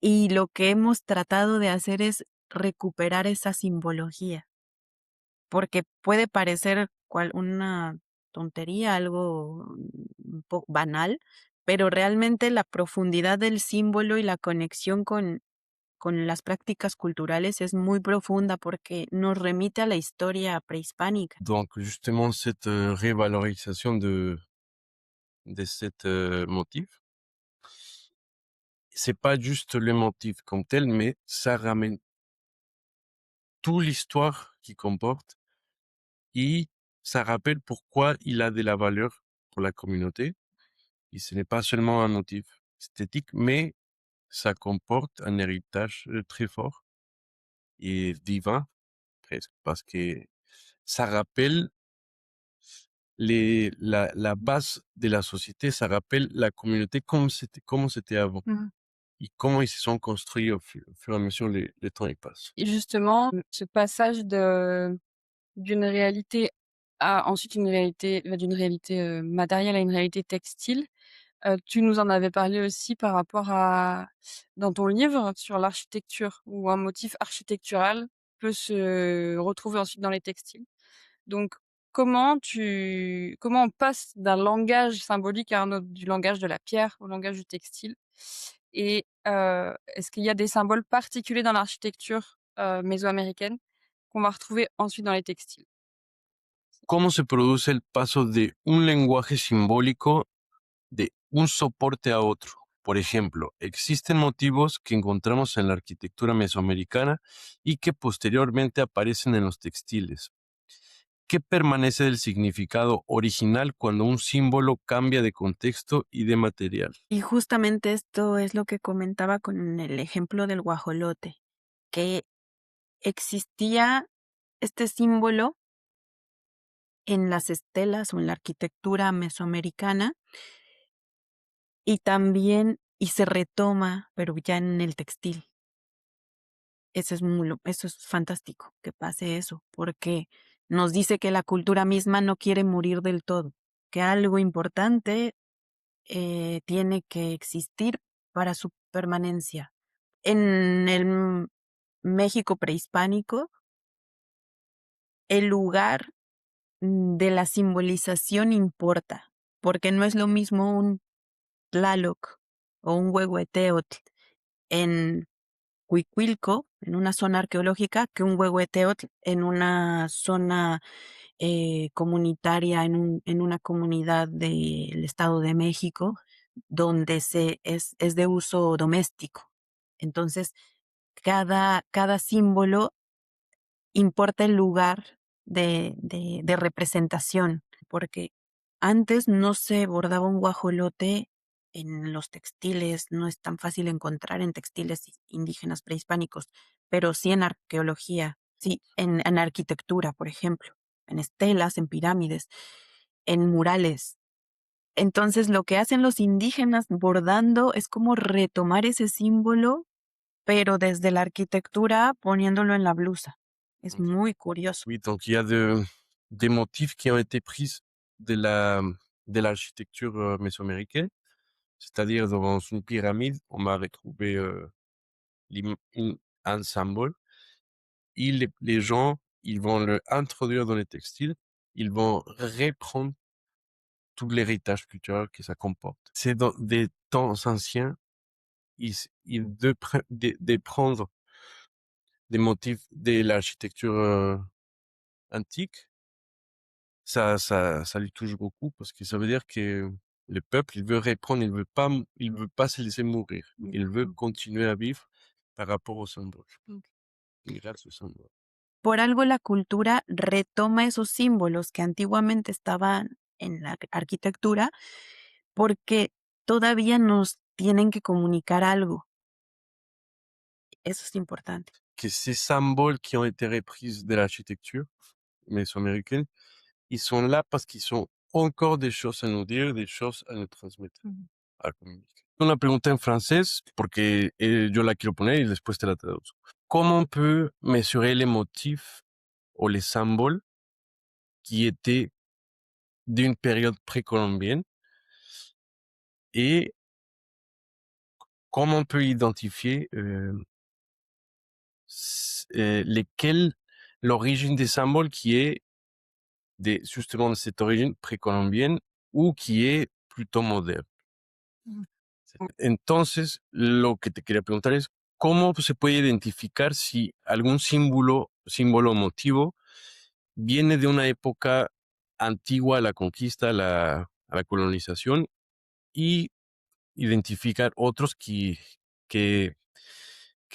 Y lo que hemos tratado de hacer es recuperar esa simbología, porque puede parecer una tontería, algo un poco banal, pero realmente la profundidad del símbolo y la conexión con las prácticas culturales es muy profunda porque nos remite a la historia prehispánica. Donc, justement, cette révalorisation de cet motif, c'est pas juste le motif comme tel, mais ça ramène toute l'histoire qu'il comporte et ça rappelle pourquoi il a de la valeur pour la communauté. Et ce n'est pas seulement un motif esthétique, mais ça comporte un héritage très fort et divin, presque, parce que ça rappelle la base de la société, ça rappelle la communauté comme c'était avant. Mhm. Et comment ils se sont construits au fur et à mesure le temps y passe. Et justement, ce passage d'une réalité à ensuite d'une réalité matérielle à une réalité textile, tu nous en avais parlé aussi par rapport à dans ton livre sur l'architecture, où un motif architectural peut se retrouver ensuite dans les textiles. Donc comment on passe d'un langage symbolique à un autre, du langage de la pierre au langage du textile? Et est-ce qu'il y a des symboles particuliers dans l'architecture, mésoaméricaine qu'on va retrouver ensuite dans les textiles? ¿Cómo se produce el paso de un lenguaje simbólico de un soporte a otro? Por ejemplo, existen motivos que encontramos en la arquitectura mesoamericana y que posteriormente aparecen en los textiles. ¿Qué permanece del significado original cuando un símbolo cambia de contexto y de material? Y justamente esto es lo que comentaba con el ejemplo del guajolote, que existía este símbolo en las estelas o en la arquitectura mesoamericana y se retoma, pero ya en el textil. Eso es fantástico que pase eso, porque nos dice que la cultura misma no quiere morir del todo, que algo importante tiene que existir para su permanencia. En el México prehispánico, el lugar de la simbolización importa, porque no es lo mismo un Tlaloc o un Huehueteotl en Huicuilco, en una zona arqueológica, que un Huehueteotl en una zona comunitaria, en una comunidad del Estado de México, donde es de uso doméstico. Entonces, cada símbolo importa el lugar de representación, porque antes no se bordaba un guajolote en los textiles, no es tan fácil encontrar en textiles indígenas prehispánicos, pero sí en arqueología, sí, en arquitectura, por ejemplo, en estelas, en pirámides, en murales. Entonces, lo que hacen los indígenas bordando es como retomar ese símbolo, pero desde la arquitectura poniéndolo en la blusa. Es Ok. muy curioso. Oui, donc il y a des motifs qui ont été pris de l'architecture mésoaméricaine, c'est-à-dire dans une pyramide, on va retrouver un symbole et les gens, ils vont le introduire dans les textiles, ils vont reprendre tout l'héritage culturel que ça comporte. C'est dans des temps anciens, de prendre des motifs de l'architecture antique, ça lui touche beaucoup parce que ça veut dire que le peuple, il veut reprendre, il veut pas se laisser mourir. Il veut continuer à vivre par rapport au symbole. Y grâce au symbole. Por algo la cultura retoma esos símbolos que antiguamente estaban en la arquitectura porque todavía nos tienen que comunicar algo. Eso es importante. Que ces symboles qui ont été repris de l'architecture mésoaméricaine, ils sont là parce qu'ils sont encore des choses à nous dire, des choses à nous transmettre, a communicar. Una pregunta en francés, porque yo la quiero poner y después te la traduzco. ¿Cómo on peut mesurer les motifs ou les symboles qui étaient d'une période précolombienne et comment on peut identifier l'origine des symboles qui est justement de cette origine précolombienne ou qui est plutôt moderne. Entonces, lo que te quería preguntar es, ¿cómo se puede identificar si algún símbolo o motivo viene de una época antigua a la conquista, a la colonización, y identificar otros que, que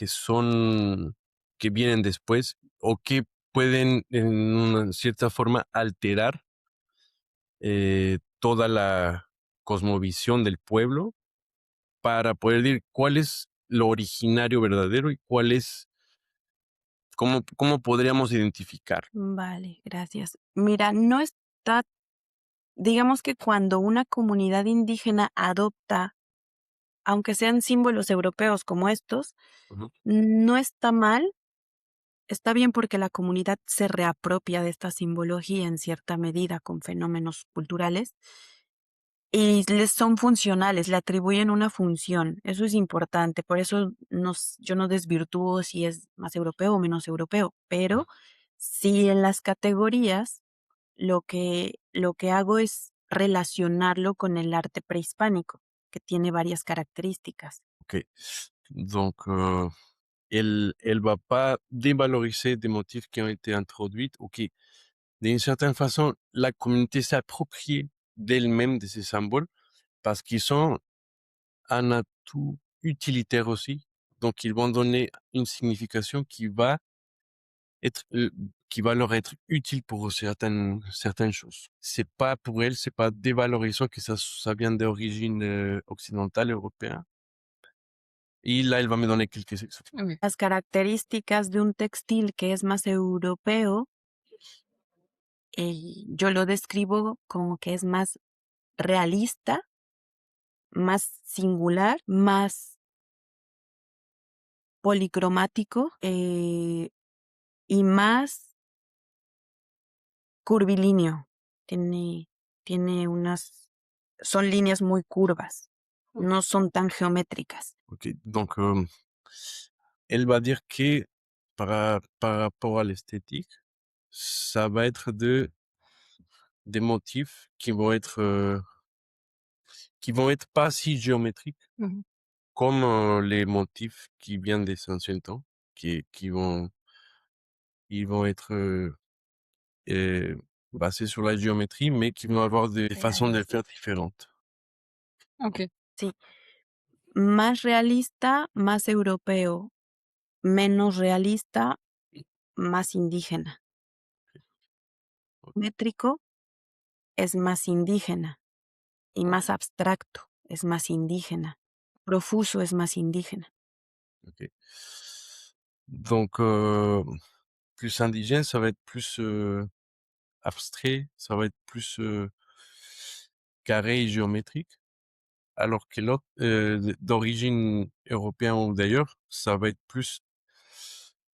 son, que vienen después o que pueden en una cierta forma alterar toda la cosmovisión del pueblo para poder decir cuál es lo originario verdadero y cómo podríamos identificar. Vale, gracias. Mira, no está, digamos que cuando una comunidad indígena adopta, aunque sean símbolos europeos como estos, Ujú. no está mal, está bien porque la comunidad se reapropia de esta simbología en cierta medida con fenómenos culturales y les son funcionales, le atribuyen una función. Eso es importante. Por eso yo no desvirtúo si es más europeo o menos europeo, pero sí en las categorías lo que hago es relacionarlo con el arte prehispánico, que tiene varias características. Ok. Donc, elle va pas dévaloriser des motifs qui ont été introduits ou qui, d'une certaine façon, la communauté s'approprie d'elle-même de ces symboles parce qu'ils sont un atout utilitaire aussi. Donc, ils vont donner une signification être, qui va leur être utile pour certaines choses. C'est pas pour elle, c'est pas dévalorisant que ça vient d'origine occidentale, européenne. Y là, elle va me donner quelques exemples. Oui. Las características de un textil que es más europeo, yo lo describo como que es más realista, más singular, más policromático y más curvilíneo. Son líneas muy curvas, no son tan geométricas. Ok, donc elle va dire que par rapport à l'esthétique, ça va être des motifs qui vont être pas si géométriques Mhm. comme les motifs qui viennent des anciens temps, qui vont, ils vont être basés sur la géométrie, mais qui vont avoir des façons de le faire différentes. Ok. Sí, más realista, más europeo, menos realista, más indígena. Métrico es más indígena y más abstracto es más indígena. Profuso es más indígena. Ok. Donc, plus indigène, ça va être plus abstrait, ça va être plus carré et géométrique, alors que l'autre, d'origine européenne ou d'ailleurs, ça va être plus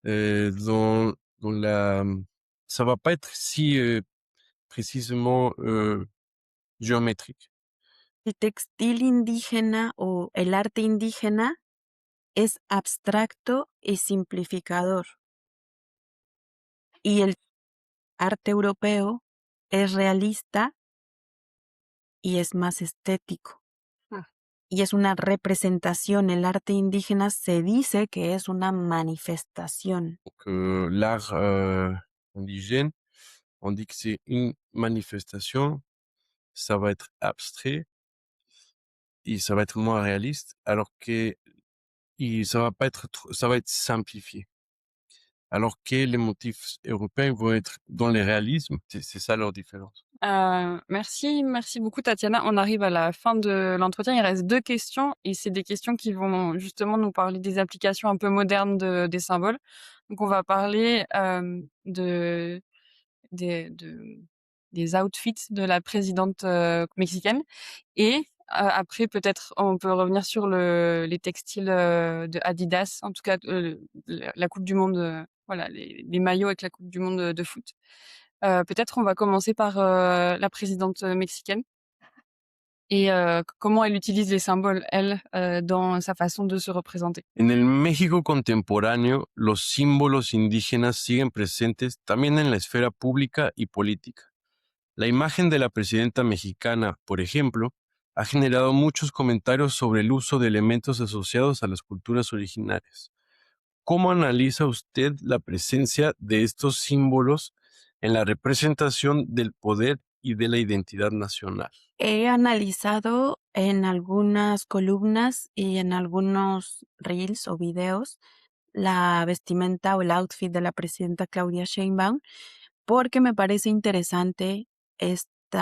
dans ça va pas être si précisément géométriques. El textil indígena o el arte indígena es abstracto y simplificador, y el arte europeo es realista y es más estético. Ah. Y es una representación. El arte indígena se dice que es una manifestación. Donc, l'art indigène, on dit que c'est une manifestation, ça va être abstrait et ça va être moins réaliste, alors que ça va pas être ça va être simplifié. Alors que les motifs européens vont être dans le réalisme, c'est ça leur différence. Merci beaucoup Tatiana. On arrive à la fin de l'entretien. Il reste 2 questions et c'est des questions qui vont justement nous parler des applications un peu modernes des symboles. Donc on va parler, de des de des outfits de la présidente, mexicaine et après peut-être on peut revenir sur les textiles, de Adidas, en tout cas, la coupe du monde, voilà les maillots avec la coupe du monde, de foot. Peut-être on va commencer par, la présidente, mexicaine et comment elle utilise les symboles, elle, dans sa façon de se représenter. En el México contemporáneo, los símbolos indígenas siguen presentes también en la esfera pública y política. La imagen de la presidenta mexicana, por ejemplo, ha generado muchos comentarios sobre el uso de elementos asociados a las culturas originarias. ¿Cómo analiza usted la presencia de estos símbolos en la representación del poder y de la identidad nacional? He analizado en algunas columnas y en algunos reels o videos la vestimenta o el outfit de la presidenta Claudia Sheinbaum, porque me parece interesante este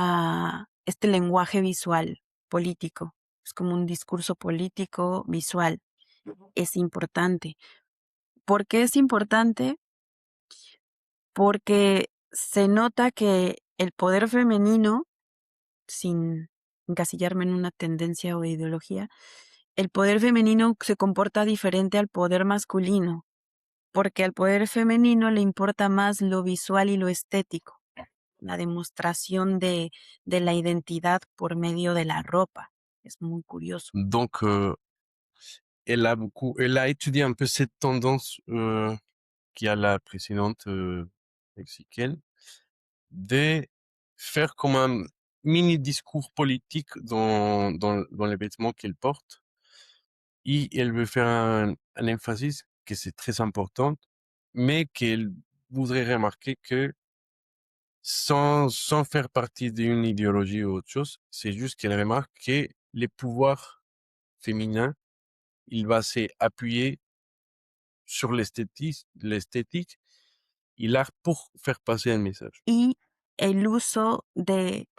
lenguaje visual político. Es como un discurso político visual. Es importante. ¿Por qué es importante? Porque se nota que el poder femenino, sin encasillarme en una tendencia o ideología, el poder femenino se comporta diferente al poder masculino, porque al poder femenino le importa más lo visual y lo estético, la demostración de la identidad por medio de la ropa. Es muy curioso. Donc, elle a étudié un peu cette tendance qui a la présidente mexicaine de faire comme un mini discours politique dans les vêtements qu'elle porte. Et elle veut faire un emphasis que c'est très important, mais qu'elle voudrait remarquer que sans faire partie d'une idéologie ou autre chose, c'est juste qu'elle remarque que les pouvoirs féminins, il va s'appuyer sur l'esthétique et l'art pour faire passer un message. Y el uso de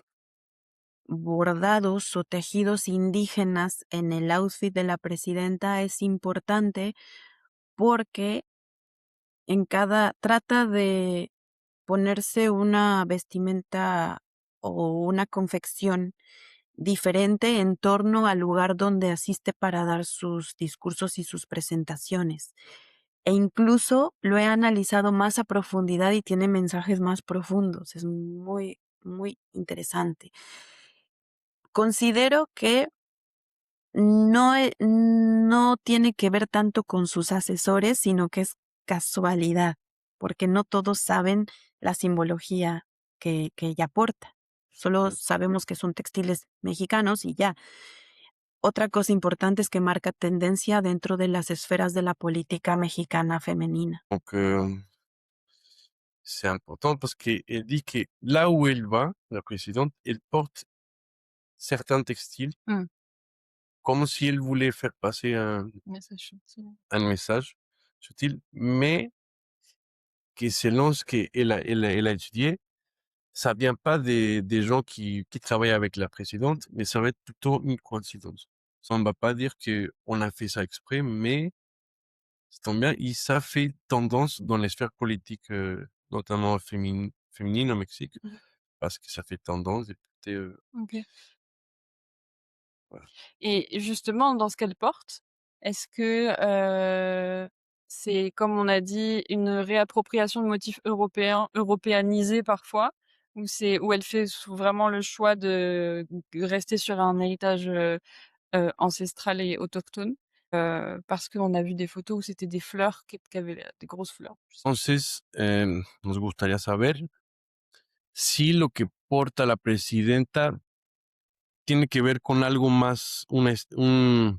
bordados o tejidos indígenas en el outfit de la presidenta es importante porque trata de ponerse una vestimenta o una confección diferente en torno al lugar donde asiste para dar sus discursos y sus presentaciones. E incluso lo he analizado más a profundidad y tiene mensajes más profundos. Es muy, muy interesante. Considero que no tiene que ver tanto con sus asesores, sino que es casualidad, porque no todos saben la simbología que ella aporta. Solo sabemos que son textiles mexicanos y ya. Otra cosa importante es que marca tendencia dentro de las esferas de la política mexicana femenina. Donc, c'est important parce qu'elle dit que là où elle va, la présidente, elle porte certains textiles Mmh. comme si elle voulait faire passer Message subtil. un message subtil, mais que selon ce qu'elle a étudié, ça vient pas des gens qui travaillent avec la présidente, mais ça va être plutôt une coïncidence. Ça, on va pas dire que on a fait ça exprès, mais ça tombe bien, et ça fait tendance dans les sphères politiques, notamment féminines au Mexique, Mmh. parce que ça fait tendance et peut-être, OK. voilà. Et justement, dans ce qu'elle porte, est-ce que, c'est comme on a dit, une réappropriation de motifs européens, européanisés parfois? où elle fait vraiment le choix de rester sur un héritage ancestral et autochtone, parce qu'on a vu des photos où c'était des fleurs qui avaient des grosses fleurs. Entonces, nos gustaría saber si lo que porta la presidenta tiene que ver con algo más, un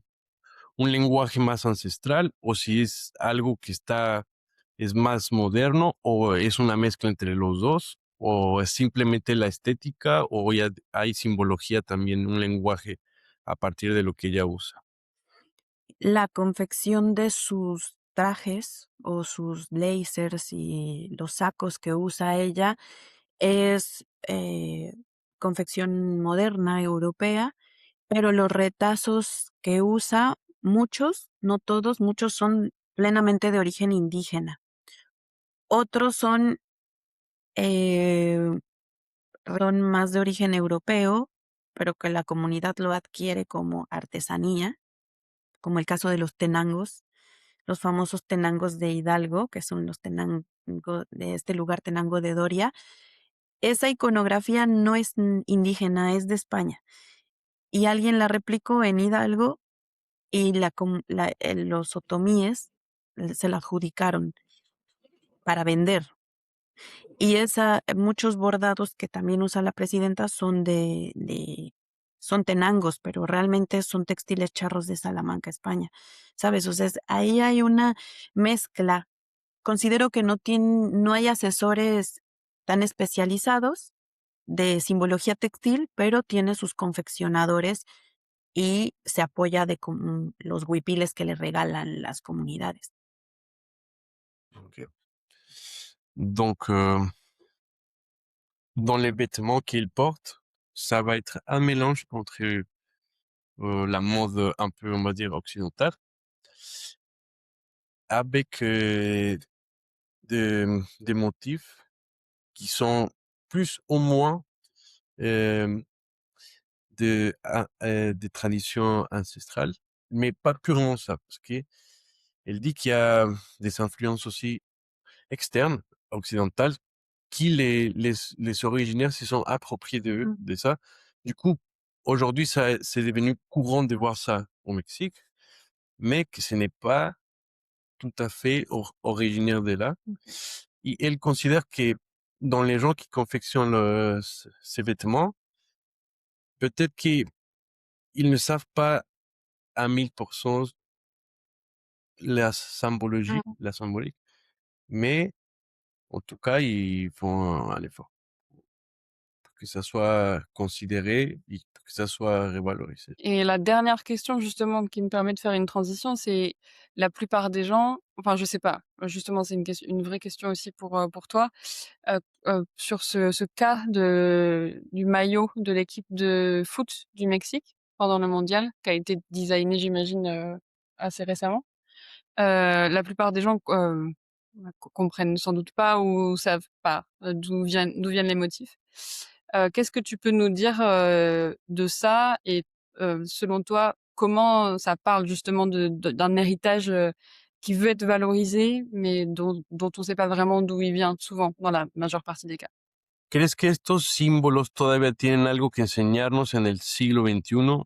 lenguaje más ancestral, o si es algo que es más moderno, o es una mezcla entre los dos, o es simplemente la estética, o ya hay simbología también, un lenguaje a partir de lo que ella usa. La confección de sus trajes o sus blazers y los sacos que usa ella es confección moderna, europea, pero los retazos que usa, muchos, no todos, muchos son plenamente de origen indígena. Otros eh, son más de origen europeo, pero que la comunidad lo adquiere como artesanía, como el caso de los tenangos, los famosos tenangos de Hidalgo, que son los tenangos de este lugar, Tenango de Doria. Esa iconografía no es indígena, es de España. Y alguien la replicó en Hidalgo y los otomíes se la adjudicaron para vender. Y muchos bordados que también usa la presidenta son tenangos, pero realmente son textiles charros de Salamanca, España. ¿Sabes? O sea, ahí hay una mezcla. Considero que no hay asesores tan especializados de simbología textil, pero tiene sus confeccionadores y se apoya de los huipiles que le regalan las comunidades. Ok. Donc, dans les vêtements qu'il porte, ça va être un mélange entre la mode un peu, on va dire, occidentale, avec des motifs qui sont plus ou moins euh, des traditions ancestrales, mais pas purement ça, parce que elle dit qu'il y a des influences aussi externes, occidentales, qui les originaires se sont appropriés de ça. Du coup, aujourd'hui, c'est devenu courant de voir ça au Mexique, mais que ce n'est pas tout à fait originaire de là. Et elle considère que dans les gens qui confectionnent ces vêtements, peut-être qu'ils ne savent pas à 1000% la symbolique, mais en tout cas, ils font un effort pour que ça soit considéré et pour que ça soit revalorisé. Et la dernière question justement qui me permet de faire une transition, c'est la plupart des gens, enfin je sais pas, justement c'est une vraie question aussi pour toi, sur ce cas du maillot de l'équipe de foot du Mexique pendant le mondial, qui a été designé j'imagine, assez récemment. La plupart des gens, comprennent sans doute pas ou savent pas, d'où viennent les motifs. Qu'est-ce que tu peux nous dire, de ça et selon toi, comment ça parle justement d'un héritage, qui veut être valorisé, mais dont on sait pas vraiment d'où il vient, souvent, dans la majeure partie des cas? ¿Crees que estos símbolos todavía tienen algo que enseñarnos en el siglo XXI?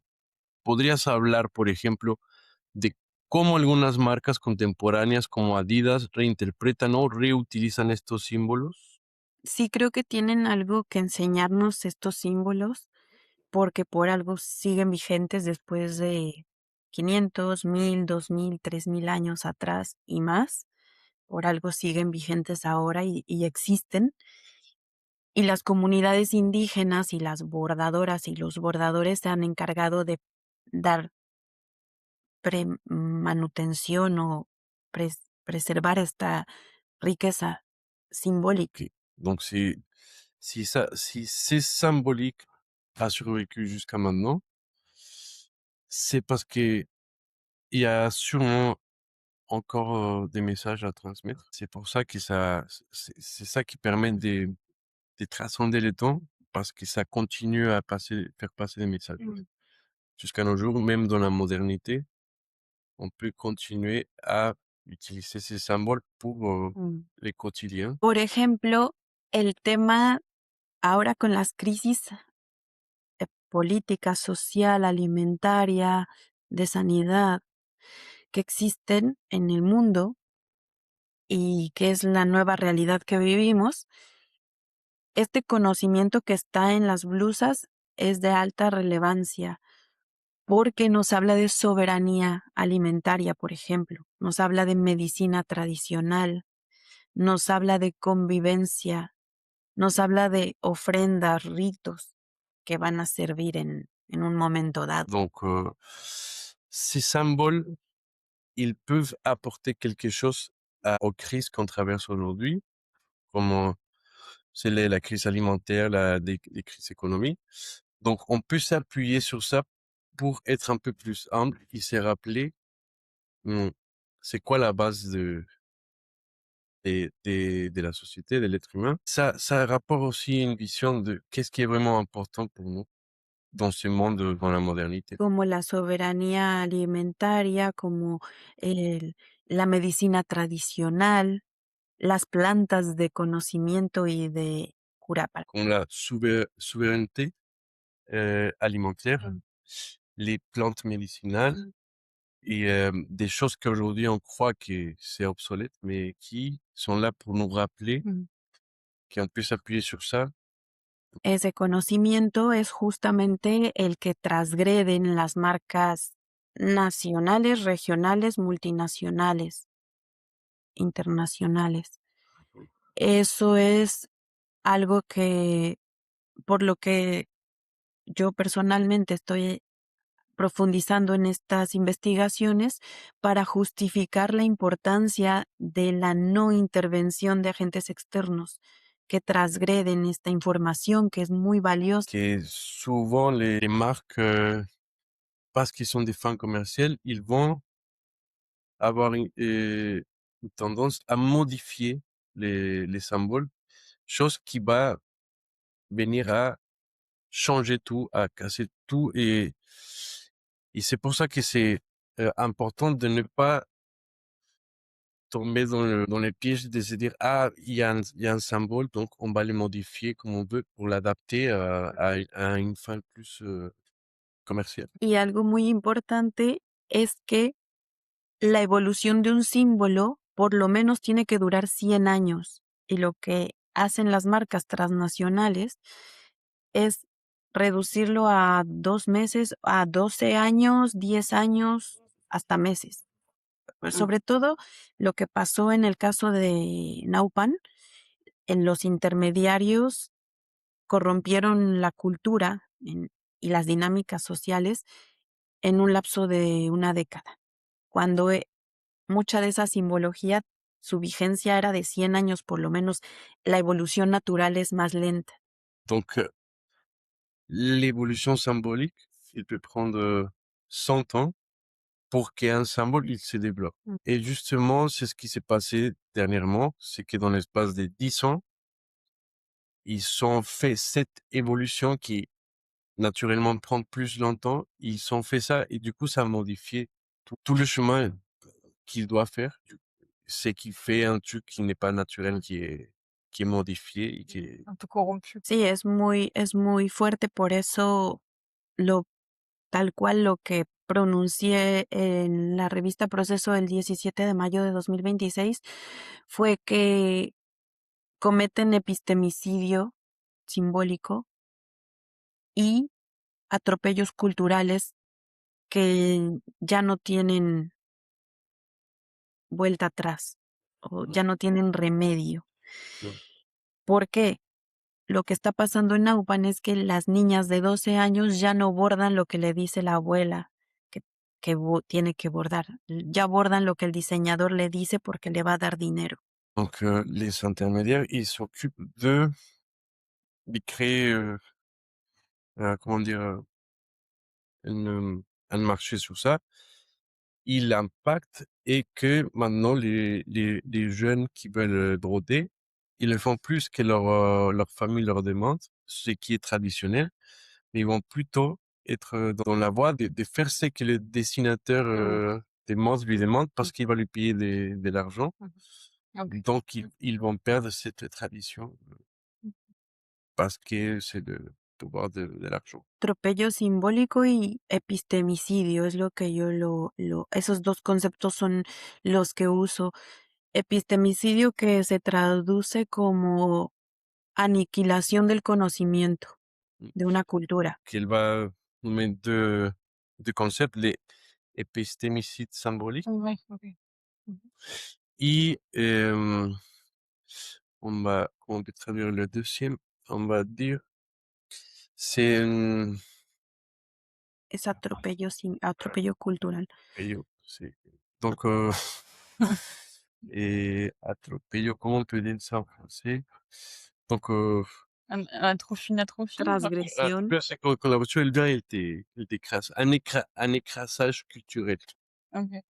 ¿Podrías hablar, por ejemplo, de cómo algunas marcas contemporáneas como Adidas reinterpretan o reutilizan estos símbolos? Sí, creo que tienen algo que enseñarnos estos símbolos, porque por algo siguen vigentes después de 500, 1000, 2000, 3000 años atrás y más. Por algo siguen vigentes ahora y existen. Y las comunidades indígenas y las bordadoras y los bordadores se han encargado de dar manutención o preservar esta riqueza simbólica. Ok. Donc, si c'est symbolique a survécu jusqu'à maintenant, c'est parce que il y a sûrement encore des messages à transmettre. C'est pour ça que c'est ça qui permet de transcender le temps, parce que ça continue à faire passer des messages. Mmh. Jusqu'à nos jours, même dans la modernité, on peut continuer à utiliser ces symboles pour Mmh. les quotidiens. Por ejemplo, el tema Ahora con las crisis política, social, alimentaria, de sanidad que existen en el mundo y que es la nueva realidad que vivimos, este conocimiento que está en las blusas es de alta relevancia porque nos habla de soberanía alimentaria, por ejemplo, nos habla de medicina tradicional, nos habla de convivencia, nos habla de ofrendas, ritos que van a servir en un momento dado. Donc, ces symboles, ils peuvent apporter quelque chose aux crises qu'on traverse aujourd'hui, comme c'est la crise alimentaire, des crises économiques. Donc, on peut s'appuyer sur ça pour être un peu plus humble et se rappeler hum, c'est quoi la base de la société, de l'être humain. Ça rapporte aussi une vision de qu'est-ce qui est vraiment important pour nous dans ce monde, dans la modernité. Como la soberanía alimentaria, como la medicina tradicional, las plantas de conocimiento y de cura para. Comme la souveraineté alimentaire, les plantes médicinales et des choses qu'aujourd'hui on croit que c'est obsolète, mais qui sont là pour nous rappeler qu'on peut s'appuyer sur ça. Ese conocimiento es justamente el que transgreden las marcas nacionales, regionales, multinacionales, internacionales. Eso es algo que, por lo que yo personalmente estoy profundizando en estas investigaciones para justificar la importancia de la no intervención de agentes externos que transgreden esta información que es muy valiosa. Que souvent les marques, parce qu'ils sont des fins commerciales, ils vont avoir une tendance à modifier les symboles, chose qui va venir à changer tout, à casser tout et c'est pour ça que c'est important de ne pas tomber dans le piège de se dire ah il y a un symbole donc on va le modifier comme on veut pour l'adapter à une fin plus commerciale. Y algo muy importante es que la evolución de un símbolo por lo menos tiene que durar 100 años. Y lo que hacen las marcas transnacionales es reducirlo a 2 meses, a 12 años, 10 años, hasta meses. Sobre todo lo que pasó en el caso de Naupan, en los intermediarios corrompieron la cultura y las dinámicas sociales en un lapso de una década, cuando mucha de esa simbología, su vigencia era de 100 años por lo menos, la evolución natural es más lenta. Donc l'évolution symbolique, il peut prendre 100 ans pour qu'un symbole il se développe. Et justement, c'est ce qui s'est passé dernièrement, c'est que dans l'espace de 10 ans, ils ont fait cette évolution qui naturellement prend plus longtemps, ils ont fait ça et du coup ça a modifié tout le chemin qu'il doit faire. C'est qui fait un truc qui n'est pas naturel, qui est modifié et qui est... Un peu corrompu. Sí, es muy fuerte, por eso lo tal cual lo que pronuncié en la revista Proceso el 17 de mayo de 2026 fue que cometen epistemicidio simbólico y atropellos culturales que ya no tienen vuelta atrás o ya no tienen remedio. Mm. ¿Por qué? Lo que está pasando en Naupan es que las niñas de 12 años ya no bordan lo que le dice la abuela que, tiene que bordar. Ya bordan lo que el diseñador le dice porque le va a dar dinero. Donc les intermédiaires, ils s'occupent de créer, comment dire, un marché sur ça. Et l'impact est que maintenant les jeunes qui veulent broder, ils le font plus que leur famille leur demande, ce qui est traditionnel, mais ils vont plutôt être dans la voie de faire ce que le dessinateur des modes lui demande parce qu'il va lui payer de l'argent. Ok. Donc ils vont perdre cette tradition. parce que c'est de pouvoir de l'argent. Atropello simbólico y epistemicidio es lo que yo esos 2 conceptos son los que uso. Epistemicidio, que se traduce como aniquilación del conocimiento Mm. de una cultura. Qu'elle va mettre deux concepts, les épistémicides symboliques Ouais, OK. Mmh. et comment on peut traduire le deuxième? On va dire, c'est, Es atropello cultural. atropello, c'est donc et atropello, comment on peut dire ça en français? Donc Une atrophie? Transgresión. atropello, c'est quand la voiture elle vient, elle t'écrase. Un écrasage culturel. OK. Ouais,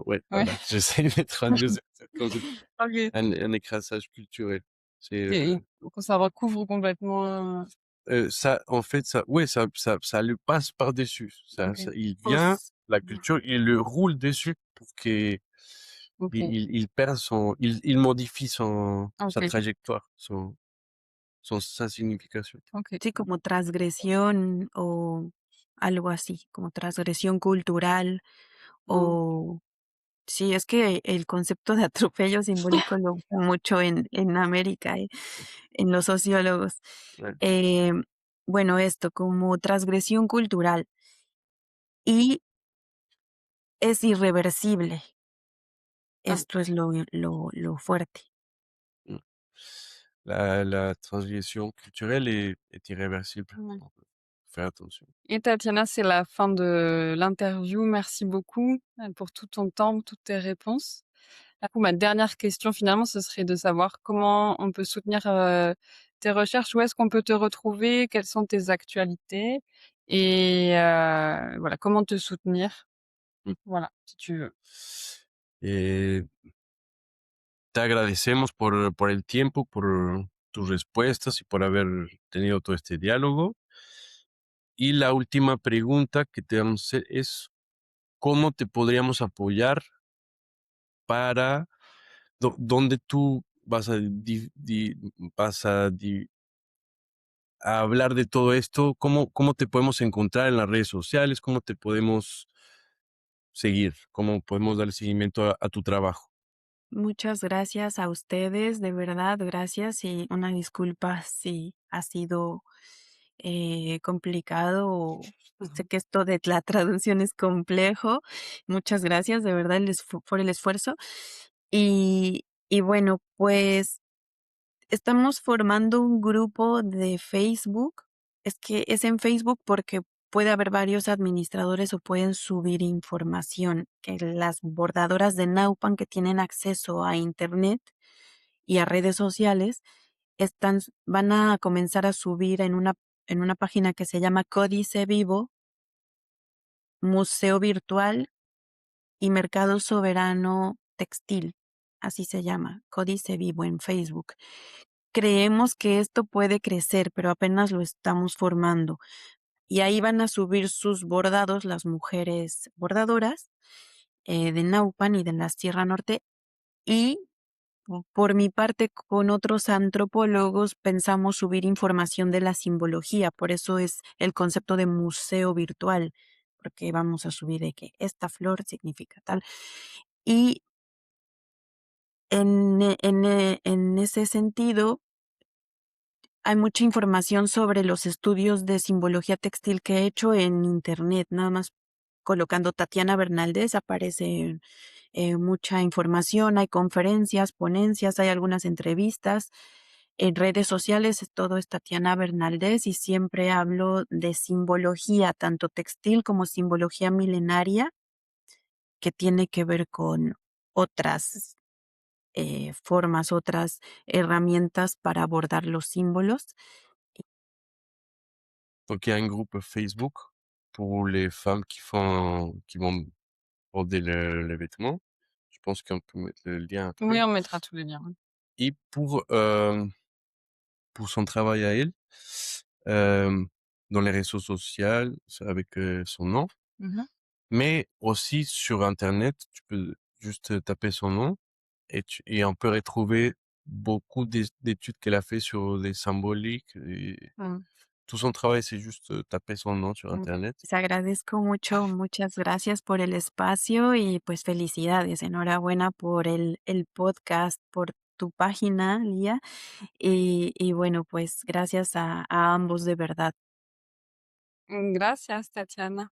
Ouais. voilà, j'essaie de traduire cette concept. OK. Un écrasage culturel. C'est, Et donc ça recouvre complètement, ça en fait, ça le passe par-dessus. OK. Il vient, Pues, la culture, il le roule dessus pour qu'il OK. il perd il modifie sa OK. trajectoire, sa signification. OK. sí, como transgresión o algo así, como transgresión cultural Mmh. o sí, es que el concepto de atropello simbólico lo usan mucho en América, en los sociólogos. Ouais. Em, bueno, esto como transgresión cultural y es irreversible. Ah, Esto es lo fuerte. Mmh. La transgression culturelle est irréversible, ouais. donc faire attention. Et Tatiana, c'est la fin de l'interview. Merci beaucoup, pour tout ton temps, toutes tes réponses. Du coup, ma dernière question finalement, ce serait de savoir comment on peut soutenir, tes recherches? Où est-ce qu'on peut te retrouver? Quelles sont tes actualités? Et voilà, comment te soutenir? Mmh. Voilà, si tu veux. Eh, te agradecemos por el tiempo, por tus respuestas y por haber tenido todo este diálogo. Y la última pregunta que te vamos a hacer es, ¿cómo te podríamos apoyar para dónde tú vas a, a hablar de todo esto? ¿Cómo te podemos encontrar en las redes sociales? ¿Cómo te podemos seguir? ¿Cómo podemos darle seguimiento a tu trabajo? Muchas gracias a ustedes, de verdad, gracias y una disculpa si ha sido complicado o sé que esto de la traducción es complejo. Muchas gracias, de verdad, por el esfuerzo. Y bueno, pues estamos formando un grupo de Facebook. Es que es en Facebook porque puede haber varios administradores o pueden subir información. Que las bordadoras de Naupan que tienen acceso a Internet y a redes sociales van a comenzar a subir en una página que se llama Códice Vivo, Museo Virtual y Mercado Soberano Textil. Así se llama, Códice Vivo en Facebook. Creemos que esto puede crecer, pero apenas lo estamos formando. Y ahí van a subir sus bordados las mujeres bordadoras de Naupan y de la Sierra Norte. Y por mi parte, con otros antropólogos pensamos subir información de la simbología, por eso es el concepto de museo virtual, porque vamos a subir de que esta flor significa tal. Y en ese sentido, hay mucha información sobre los estudios de simbología textil que he hecho en internet, nada más colocando Tatiana Bernaldez aparece mucha información, hay conferencias, ponencias, hay algunas entrevistas. En redes sociales todo es Tatiana Bernaldez y siempre hablo de simbología, tanto textil como simbología milenaria, que tiene que ver con otras formas, otras herramientas para abordar los símbolos. Donc, il y a un groupe Facebook pour les femmes qui vont border les vêtements. Je pense qu'on peut mettre le lien Oui, après. on mettra tous les liens, ouais. Et pour son travail à elle, euh, dans les réseaux sociaux, c'est avec son nom, Mmh. mais aussi sur Internet, tu peux juste taper son nom et on peut retrouver beaucoup d'études qu'elle a fait sur des symboliques. Et Mmh. tout son travail, c'est juste taper son nom sur Mm, Internet. Les agradezco mucho, muchas gracias por el espacio y pues felicidades, enhorabuena por el podcast, por tu página, Lía, y bueno, pues gracias a ambos de verdad. Gracias, Tatiana.